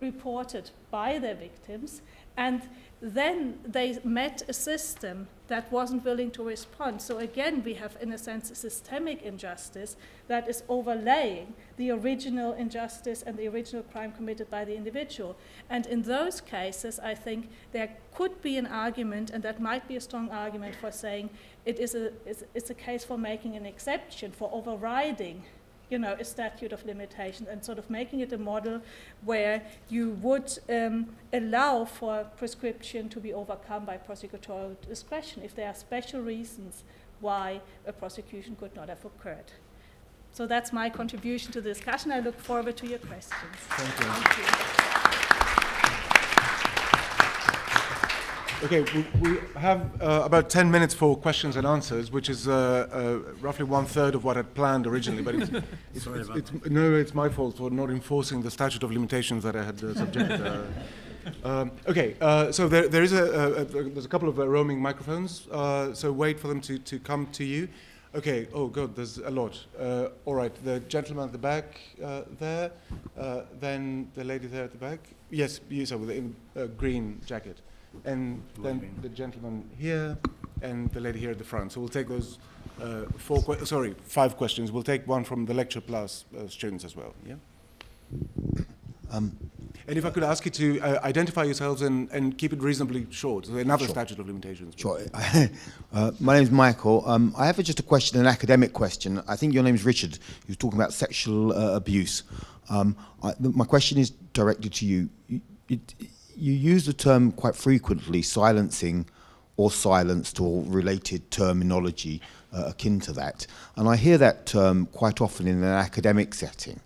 S4: reported by their victims, and then they met a system that wasn't willing to respond. So again, we have, in a sense, a systemic injustice that is overlaying the original injustice and the original crime committed by the individual. And in those cases, I think there could be an argument, and that might be a strong argument for saying it's a case for making an exception, for overriding a statute of limitation, and sort of making it a model where you would allow for prescription to be overcome by prosecutorial discretion if there are special reasons why a prosecution could not have occurred. So that's my contribution to the discussion. I look forward to your questions.
S1: Thank you.
S4: Thank you.
S1: Okay, we have about 10 minutes for questions and answers, which is roughly 1/3 of what I'd planned originally. But it's my fault for not enforcing the statute of limitations that I had subjected. So there is there's a couple of roaming microphones. So wait for them to come to you. Okay. Oh God, there's a lot. All right, the gentleman at the back there, then the lady there at the back. Yes, you saw with the green jacket. And then the gentleman here and the lady here at the front. So we'll take those 5 questions. We'll take one from the Lecture Plus students as well. Yeah. And if I could ask you to identify yourselves and keep it reasonably short. So another statute of limitations.
S5: Sure. My name is Michael. I have just a question, an academic question. I think your name is Richard. You were talking about sexual abuse. My question is directed to you. You use the term quite frequently, silencing or silenced or related terminology akin to that. And I hear that term quite often in an academic setting,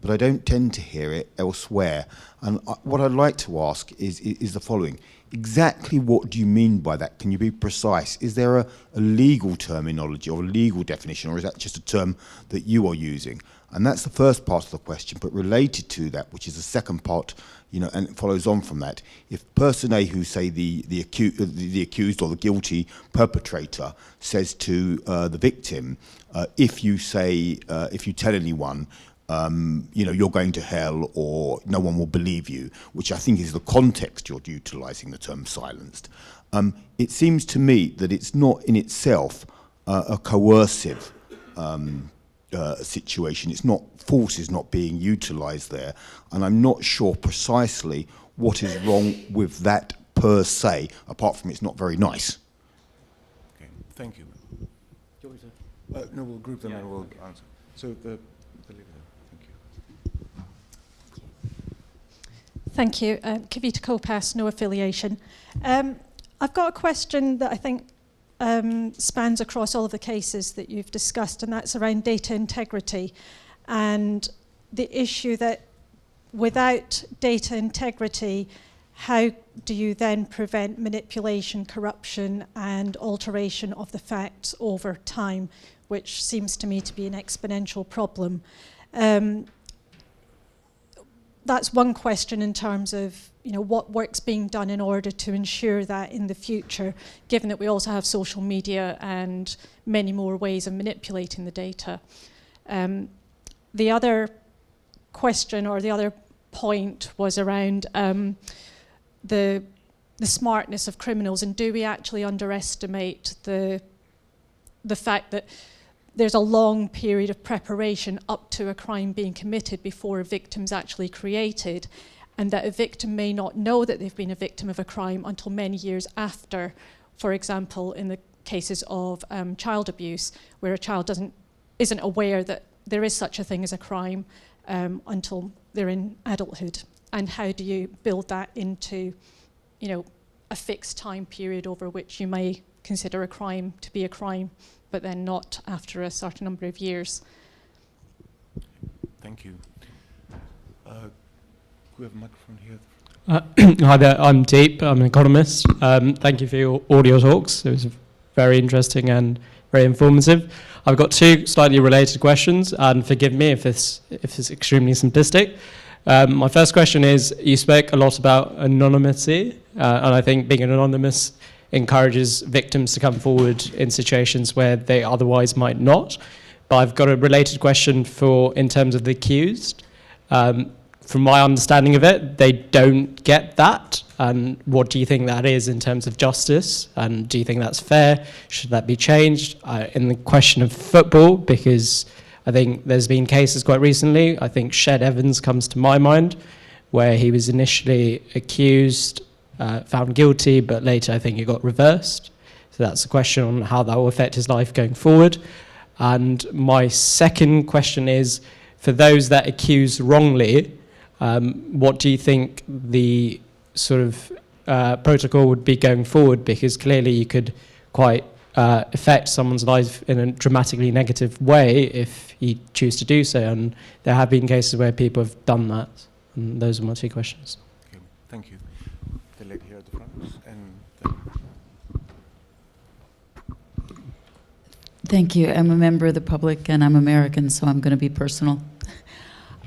S5: but I don't tend to hear it elsewhere. And what I'd like to ask is the following. Exactly what do you mean by that? Can you be precise? Is there a legal terminology or a legal definition, or is that just a term that you are using? And that's the first part of the question, but related to that, which is the second part, and it follows on from that. If person A, who say the accused or the guilty perpetrator, says to the victim, if you tell anyone, you're going to hell, or no one will believe you, which I think is the context you're utilising the term silenced. It seems to me that it's not in itself a coercive situation. It's not, force is not being utilised there, and I'm not sure precisely what is wrong with that per se, apart from it's not very nice.
S1: Okay, thank you. Do you want me to? No, we'll group them and we'll answer. So the leader there. Thank you.
S6: Thank you. Kavita Kopas, no affiliation. I've got a question that I think spans across all of the cases that you've discussed, and that's around data integrity and the issue that without data integrity, how do you then prevent manipulation, corruption, and alteration of the facts over time, which seems to me to be an exponential problem. That's one question in terms of what work's being done in order to ensure that in the future, given that we also have social media and many more ways of manipulating the data. The other question, or the other point, was around the smartness of criminals, and do we actually underestimate the fact that there's a long period of preparation up to a crime being committed before a victim's actually created, and that a victim may not know that they've been a victim of a crime until many years after, for example, in the cases of child abuse, where a child isn't aware that there is such a thing as a crime until they're in adulthood. And how do you build that into, a fixed time period over which you may consider a crime to be a crime, but then not after a certain number of years?
S1: Thank you. We have a microphone here.
S7: Hi there, I'm Deep, I'm an economist. Thank you for your audio talks. It was very interesting and very informative. I've got two slightly related questions, and forgive me if this is extremely simplistic. My first question is, you spoke a lot about anonymity, and I think being anonymous encourages victims to come forward in situations where they otherwise might not. But I've got a related question in terms of the accused. From my understanding of it, they don't get that. And what do you think that is in terms of justice? And do you think that's fair? Should that be changed? In the question of football, because I think there's been cases quite recently, I think Shed Evans comes to my mind, where he was initially accused, found guilty, but later I think it got reversed. So that's a question on how that will affect his life going forward. And my second question is, for those that accuse wrongly, what do you think the sort of protocol would be going forward? Because clearly you could quite affect someone's life in a dramatically negative way if you choose to do so, and there have been cases where people have done that. And those are my two questions.
S1: Okay, thank you. The lady here at the front, and
S8: Thank you. I'm a member of the public and I'm American, so I'm going to be personal.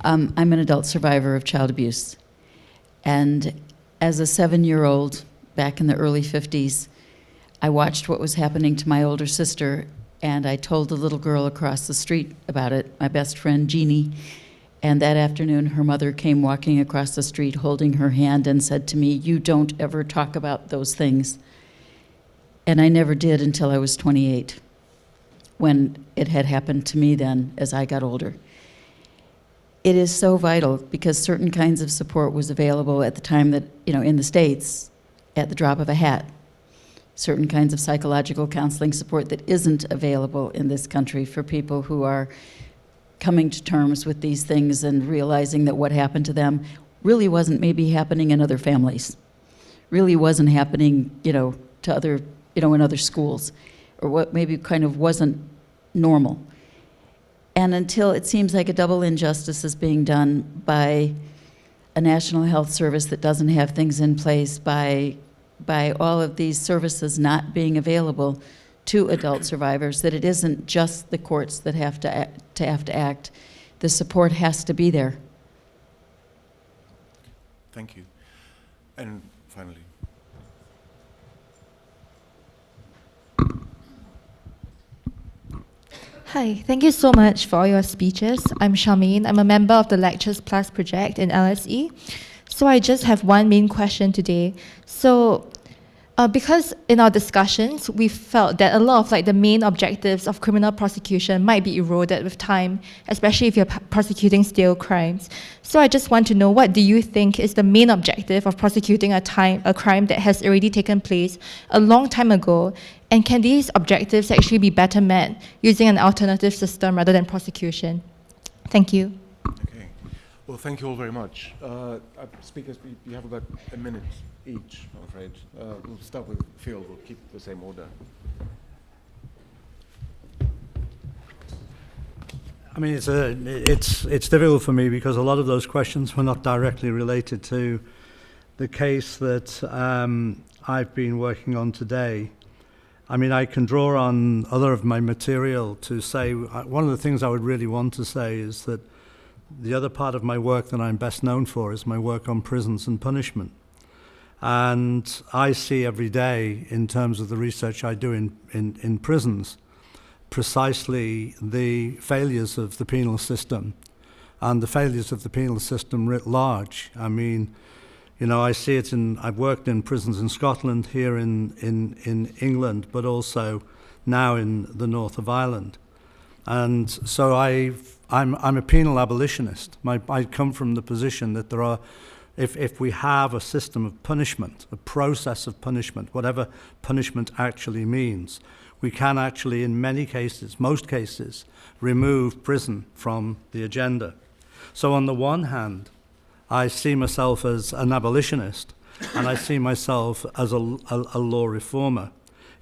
S8: I'm an adult survivor of child abuse. And as a 7-year-old back in the early 50s, I watched what was happening to my older sister, and I told the little girl across the street about it, my best friend Jeannie. And that afternoon, her mother came walking across the street holding her hand and said to me, "You don't ever talk about those things." And I never did until I was 28, when it had happened to me then as I got older. It is so vital because certain kinds of support was available at the time that, in the States, at the drop of a hat. Certain kinds of psychological counseling support that isn't available in this country for people who are coming to terms with these things and realizing that what happened to them really wasn't maybe happening in other families, really wasn't happening, to other, in other schools, or what maybe kind of wasn't normal. And until it seems like a double injustice is being done by a national health service that doesn't have things in place, by all of these services not being available to adult survivors, that it isn't just the courts that have to act. The support has to be there.
S1: thank you. And finally.
S9: Hi, thank you so much for all your speeches. I'm Charmaine. I'm a member of the Lectures Plus project in LSE. So I just have one main question today. So because in our discussions, we felt that a lot of the main objectives of criminal prosecution might be eroded with time, especially if you're prosecuting stale crimes. So I just want to know, what do you think is the main objective of prosecuting a crime that has already taken place a long time ago? And can these objectives actually be better met using an alternative system rather than prosecution? Thank you.
S1: Okay. Well, thank you all very much. Speakers, you have about a minute each, I'm afraid. We'll start with Phil. We'll keep the same order.
S2: I mean, it's difficult for me because a lot of those questions were not directly related to the case that I've been working on today. I mean, I can draw on other of my material to say, one of the things I would really want to say is that the other part of my work that I'm best known for is my work on prisons and punishment. And I see every day, in terms of the research I do in prisons, precisely the failures of the penal system and the failures of the penal system writ large. I mean, I see it I've worked in prisons in Scotland, here in England, but also now in the north of Ireland. And so I'm a penal abolitionist. I come from the position that there are, if we have a system of punishment, a process of punishment, whatever punishment actually means, we can actually, in many cases, most cases, remove prison from the agenda. So on the one hand, I see myself as an abolitionist, and I see myself as a law reformer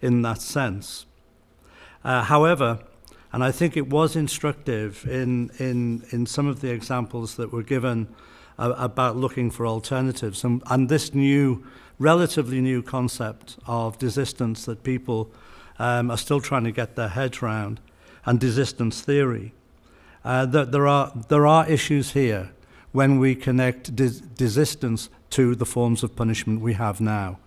S2: in that sense. However, and I think it was instructive in some of the examples that were given about looking for alternatives, and this relatively new concept of desistance that people are still trying to get their heads around, and desistance theory. That there are issues here when we connect desistance to the forms of punishment we have now.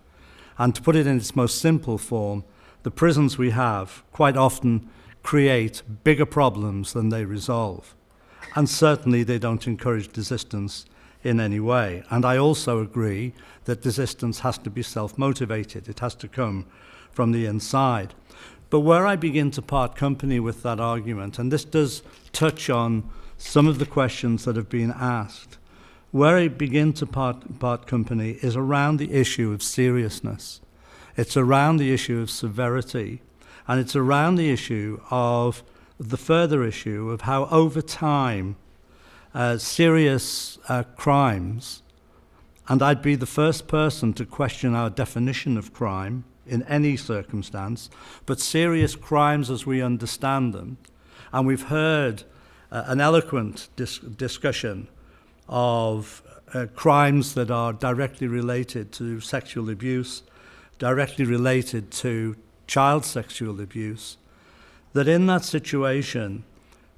S2: And to put it in its most simple form, the prisons we have quite often create bigger problems than they resolve. And certainly they don't encourage desistance in any way. And I also agree that desistance has to be self-motivated. It has to come from the inside. But where I begin to part company with that argument, and this does touch on some of the questions that have been asked, where I begin to part company is around the issue of seriousness. It's around the issue of severity, and it's around the issue of the further issue of how over time serious crimes, and I'd be the first person to question our definition of crime in any circumstance, but serious crimes as we understand them, and we've heard an eloquent discussion of crimes that are directly related to sexual abuse, directly related to child sexual abuse, that in that situation,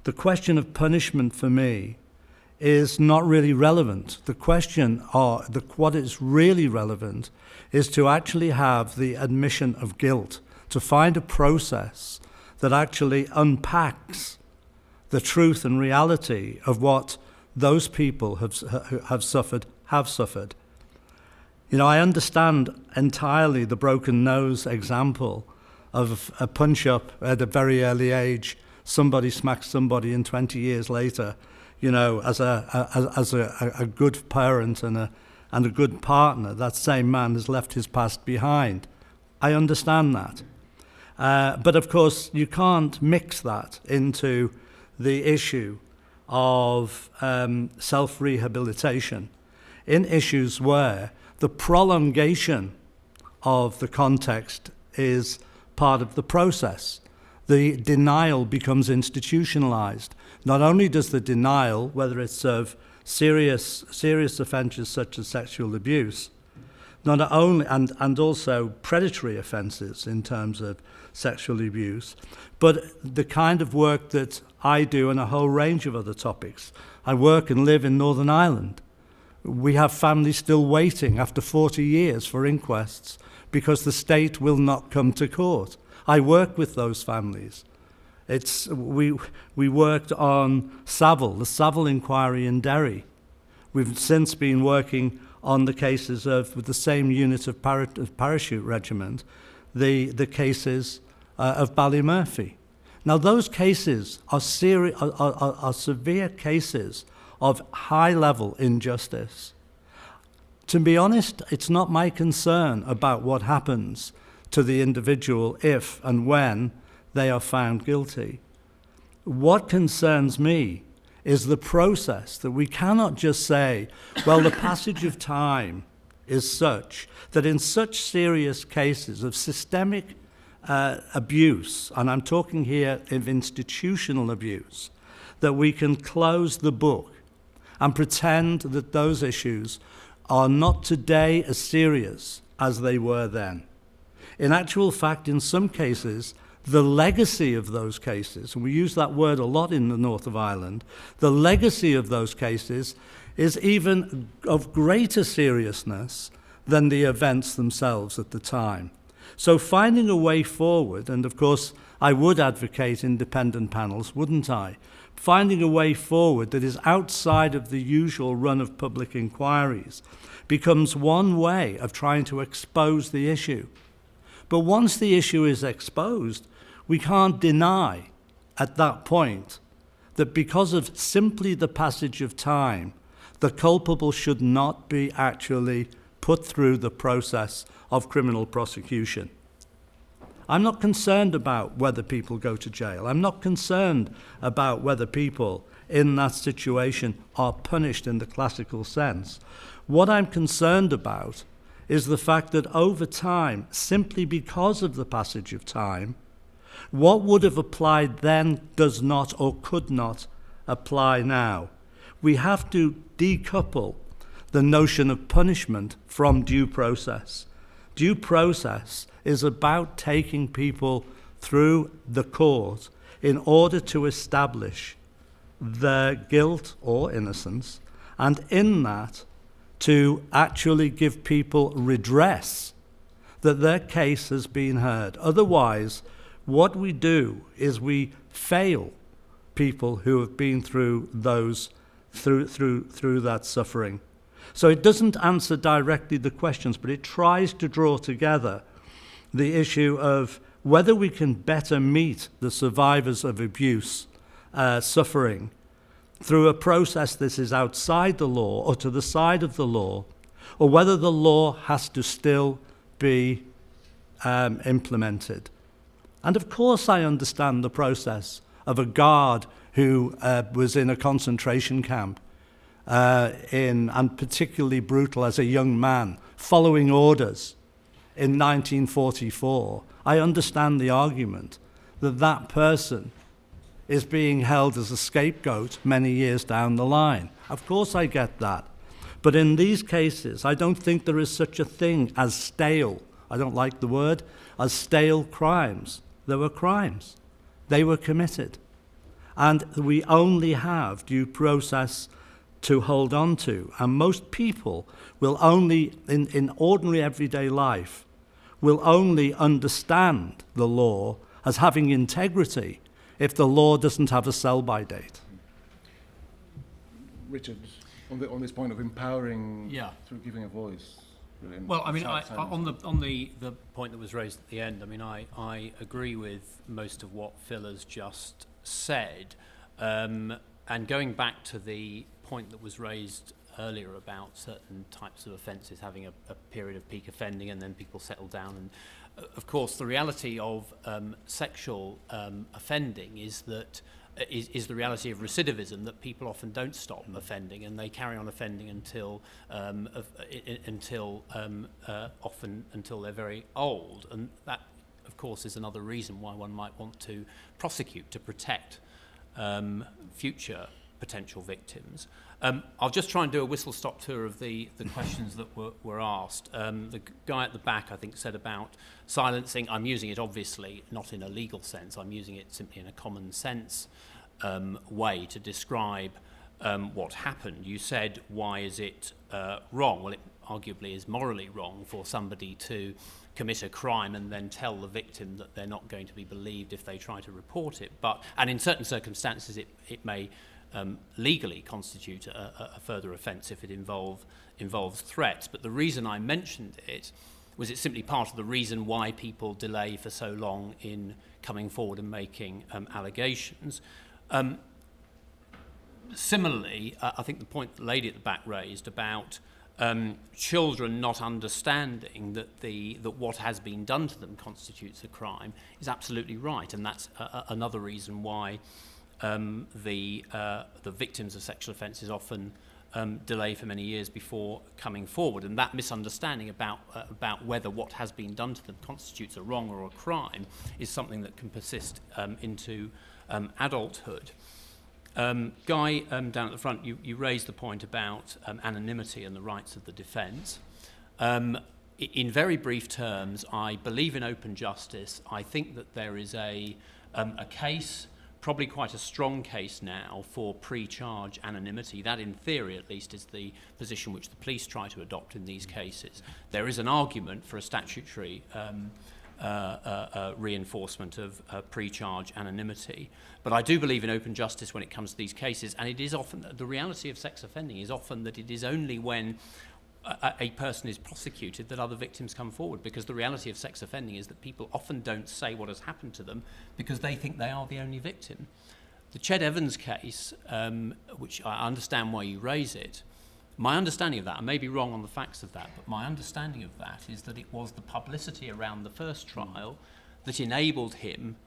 S2: the question of punishment for me is not really relevant. The question, what is really relevant, is to actually have the admission of guilt, to find a process that actually unpacks the truth and reality of what those people have suffered. You know, I understand entirely the broken nose example of a punch-up at a very early age, somebody smacks somebody, and 20 years later, you know, as a good parent and a good partner, that same man has left his past behind. I understand that. But of course, you can't mix that into the issue of self-rehabilitation in issues where the prolongation of the context is part of the process. The denial becomes institutionalized. Not only does the denial, whether it's of serious offences such as sexual abuse, not only and also predatory offences in terms of sexual abuse, but the kind of work that I do on a whole range of other topics. I work and live in Northern Ireland. We have families still waiting after 40 years for inquests because the state will not come to court. I work with those families. We worked on Savile, the Savile inquiry in Derry. We've since been working on the cases with the same unit of parachute regiment, the cases of Ballymurphy. Now those cases are severe cases of high-level injustice. To be honest, it's not my concern about what happens to the individual if and when they are found guilty. What concerns me is the process, that we cannot just say, well, the passage of time is such that in such serious cases of systemic abuse, and I'm talking here of institutional abuse, that we can close the book and pretend that those issues are not today as serious as they were then. In actual fact, in some cases, the legacy of those cases, and we use that word a lot in the north of Ireland, the legacy of those cases is even of greater seriousness than the events themselves at the time. So finding a way forward, and of course I would advocate independent panels, wouldn't I? Finding a way forward that is outside of the usual run of public inquiries becomes one way of trying to expose the issue. But once the issue is exposed, we can't deny at that point that because of simply the passage of time, the culpable should not be actually put through the process of criminal prosecution. I'm not concerned about whether people go to jail. I'm not concerned about whether people in that situation are punished in the classical sense. What I'm concerned about is the fact that over time, simply because of the passage of time, what would have applied then does not or could not apply now. We have to decouple the notion of punishment from due process. Due process is about taking people through the court in order to establish their guilt or innocence, and in that to actually give people redress that their case has been heard. Otherwise, what we do is we fail people who have been through those through that suffering. So it doesn't answer directly the questions, but it tries to draw together the issue of whether we can better meet the survivors of abuse suffering through a process that is outside the law or to the side of the law, or whether the law has to still be implemented. And of course I understand the process of a guard who was in a concentration camp and particularly brutal as a young man, following orders in 1944. I understand the argument that that person is being held as a scapegoat many years down the line. Of course I get that. But in these cases, I don't think there is such a thing as stale, I don't like the word, as stale crimes. There were crimes. They were committed. And we only have due process to hold on to. And most people will only, in ordinary everyday life, will only understand the law as having integrity if the law doesn't have a sell-by date.
S1: Richard, on this point of empowering through giving a voice.
S3: Well, I mean, on the point that was raised at the end, I mean, I agree with most of what Phil has just said. And going back to the point that was raised earlier about certain types of offences having a period of peak offending and then people settle down. And of course, the reality of sexual offending is that is the reality of recidivism, that people often don't stop offending and they carry on offending until often until they're very old. And that, of course, is another reason why one might want to prosecute, to protect future potential victims. I'll just try and do a whistle-stop tour of the questions that were asked. The guy at the back, I think, said about silencing. I'm using it, obviously, not in a legal sense. I'm using it simply in a common sense way to describe what happened. You said, why is it wrong? Well, it arguably is morally wrong for somebody to commit a crime and then tell the victim that they're not going to be believed if they try to report it. And in certain circumstances, it may legally constitute a further offence if it involves threats. But the reason I mentioned it was it's simply part of the reason why people delay for so long in coming forward and making allegations. Similarly, I think the point the lady at the back raised about children not understanding that what has been done to them constitutes a crime is absolutely right, and that's another reason why the victims of sexual offences often delay for many years before coming forward, and that misunderstanding about whether what has been done to them constitutes a wrong or a crime is something that can persist into adulthood. Guy, down at the front, you raised the point about anonymity and the rights of the defence. In very brief terms, I believe in open justice. I think that there is a case, probably quite a strong case now, for pre-charge anonymity. That, in theory at least, is the position which the police try to adopt in these cases. There is an argument for a statutory reinforcement of pre-charge anonymity. But I do believe in open justice when it comes to these cases, and it is often, the reality of sex offending is often that it is only when a person is prosecuted, that other victims come forward, because the reality of sex offending is that people often don't say what has happened to them because they think they are the only victim. The Ched Evans case, which I understand why you raise it, my understanding of that, I may be wrong on the facts of that, but my understanding of that is that it was the publicity around the first trial that enabled him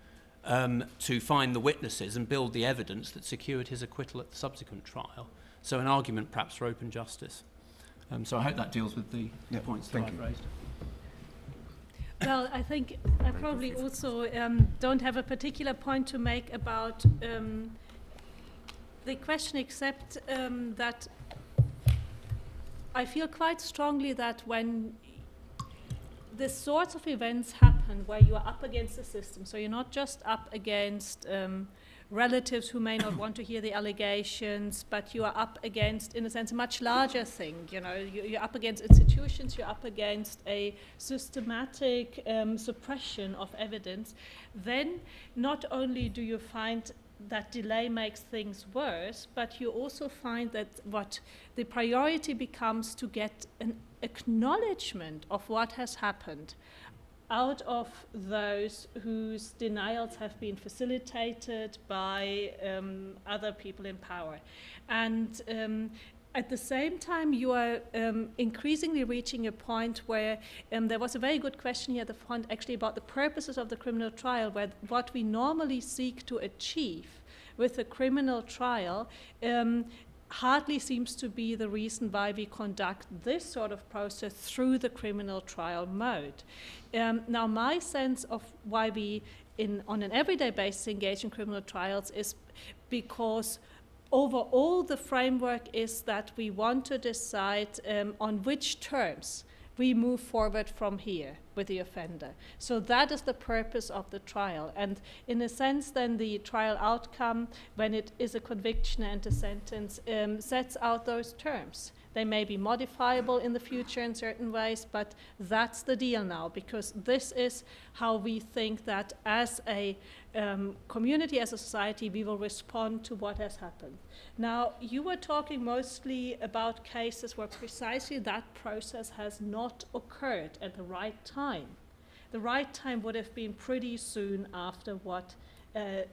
S3: to find the witnesses and build the evidence that secured his acquittal at the subsequent trial. So an argument perhaps for open justice. So I hope that deals with the points that I've raised.
S4: Well, I think I probably also don't have a particular point to make about the question, except that I feel quite strongly that when this sorts of events happen where you are up against the system, so you're not just up against relatives who may not want to hear the allegations, but you are up against, in a sense, a much larger thing. You know, you're up against institutions, you're up against a systematic suppression of evidence. Then not only do you find that delay makes things worse, but you also find that what the priority becomes to get an acknowledgement of what has happened out of those whose denials have been facilitated by other people in power. And at the same time, you are increasingly reaching a point where there was a very good question here at the front actually about the purposes of the criminal trial, where what we normally seek to achieve with a criminal trial hardly seems to be the reason why we conduct this sort of process through the criminal trial mode. Now, my sense of why we, on an everyday basis, engage in criminal trials is because overall the framework is that we want to decide on which terms we move forward from here with the offender. So that is the purpose of the trial. And in a sense, then the trial outcome, when it is a conviction and a sentence, sets out those terms. They may be modifiable in the future in certain ways, but that's the deal now, because this is how we think that as a community, as a society, we will respond to what has happened. Now, you were talking mostly about cases where precisely that process has not occurred at the right time. The right time would have been pretty soon after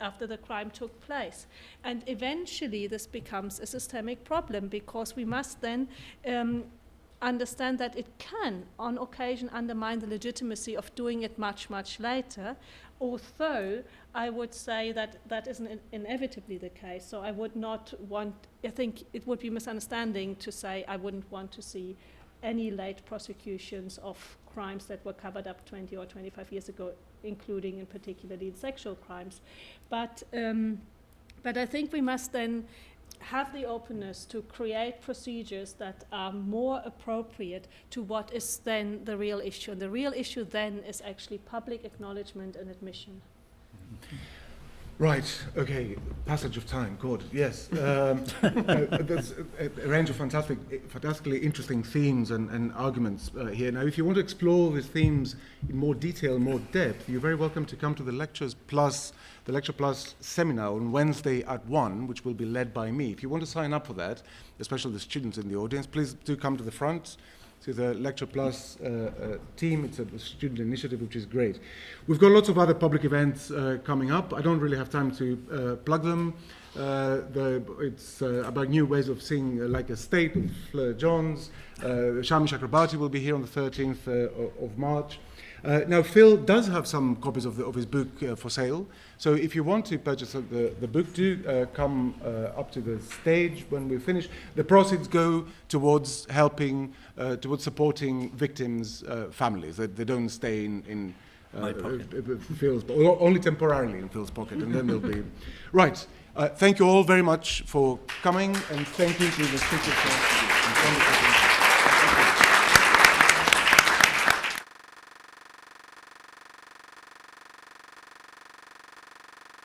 S4: after the crime took place. And eventually this becomes a systemic problem, because we must then understand that it can, on occasion, undermine the legitimacy of doing it much, much later, although I would say that that isn't inevitably the case. So I would not want, I think it would be misunderstanding to say I wouldn't want to see any late prosecutions of crimes that were covered up 20 or 25 years ago, including in particularly sexual crimes. But I think we must then have the openness to create procedures that are more appropriate to what is then the real issue. And the real issue then is actually public acknowledgement and admission.
S1: Right, okay, passage of time, good, yes. There's a range of fantastically interesting themes and arguments here. Now, if you want to explore these themes in more detail, more depth, you're very welcome to come to the Lecture Plus seminar on Wednesday at 1, which will be led by me. If you want to sign up for that, especially the students in the audience, please do come to the front. To the Lecture Plus team. It's a student initiative, which is great. We've got lots of other public events coming up. I don't really have time to plug them. It's about new ways of seeing like a state with Fleur Johns. Shami Chakrabarti will be here on the 13th of March. Now, Phil does have some copies of his book for sale. So if you want to purchase the book, do come up to the stage when we finish. The proceeds go towards helping, towards supporting victims' families. They don't stay in Phil's, only temporarily in Phil's pocket, and then they'll be... Right. Thank you all very much for coming, and thank you to the speakers.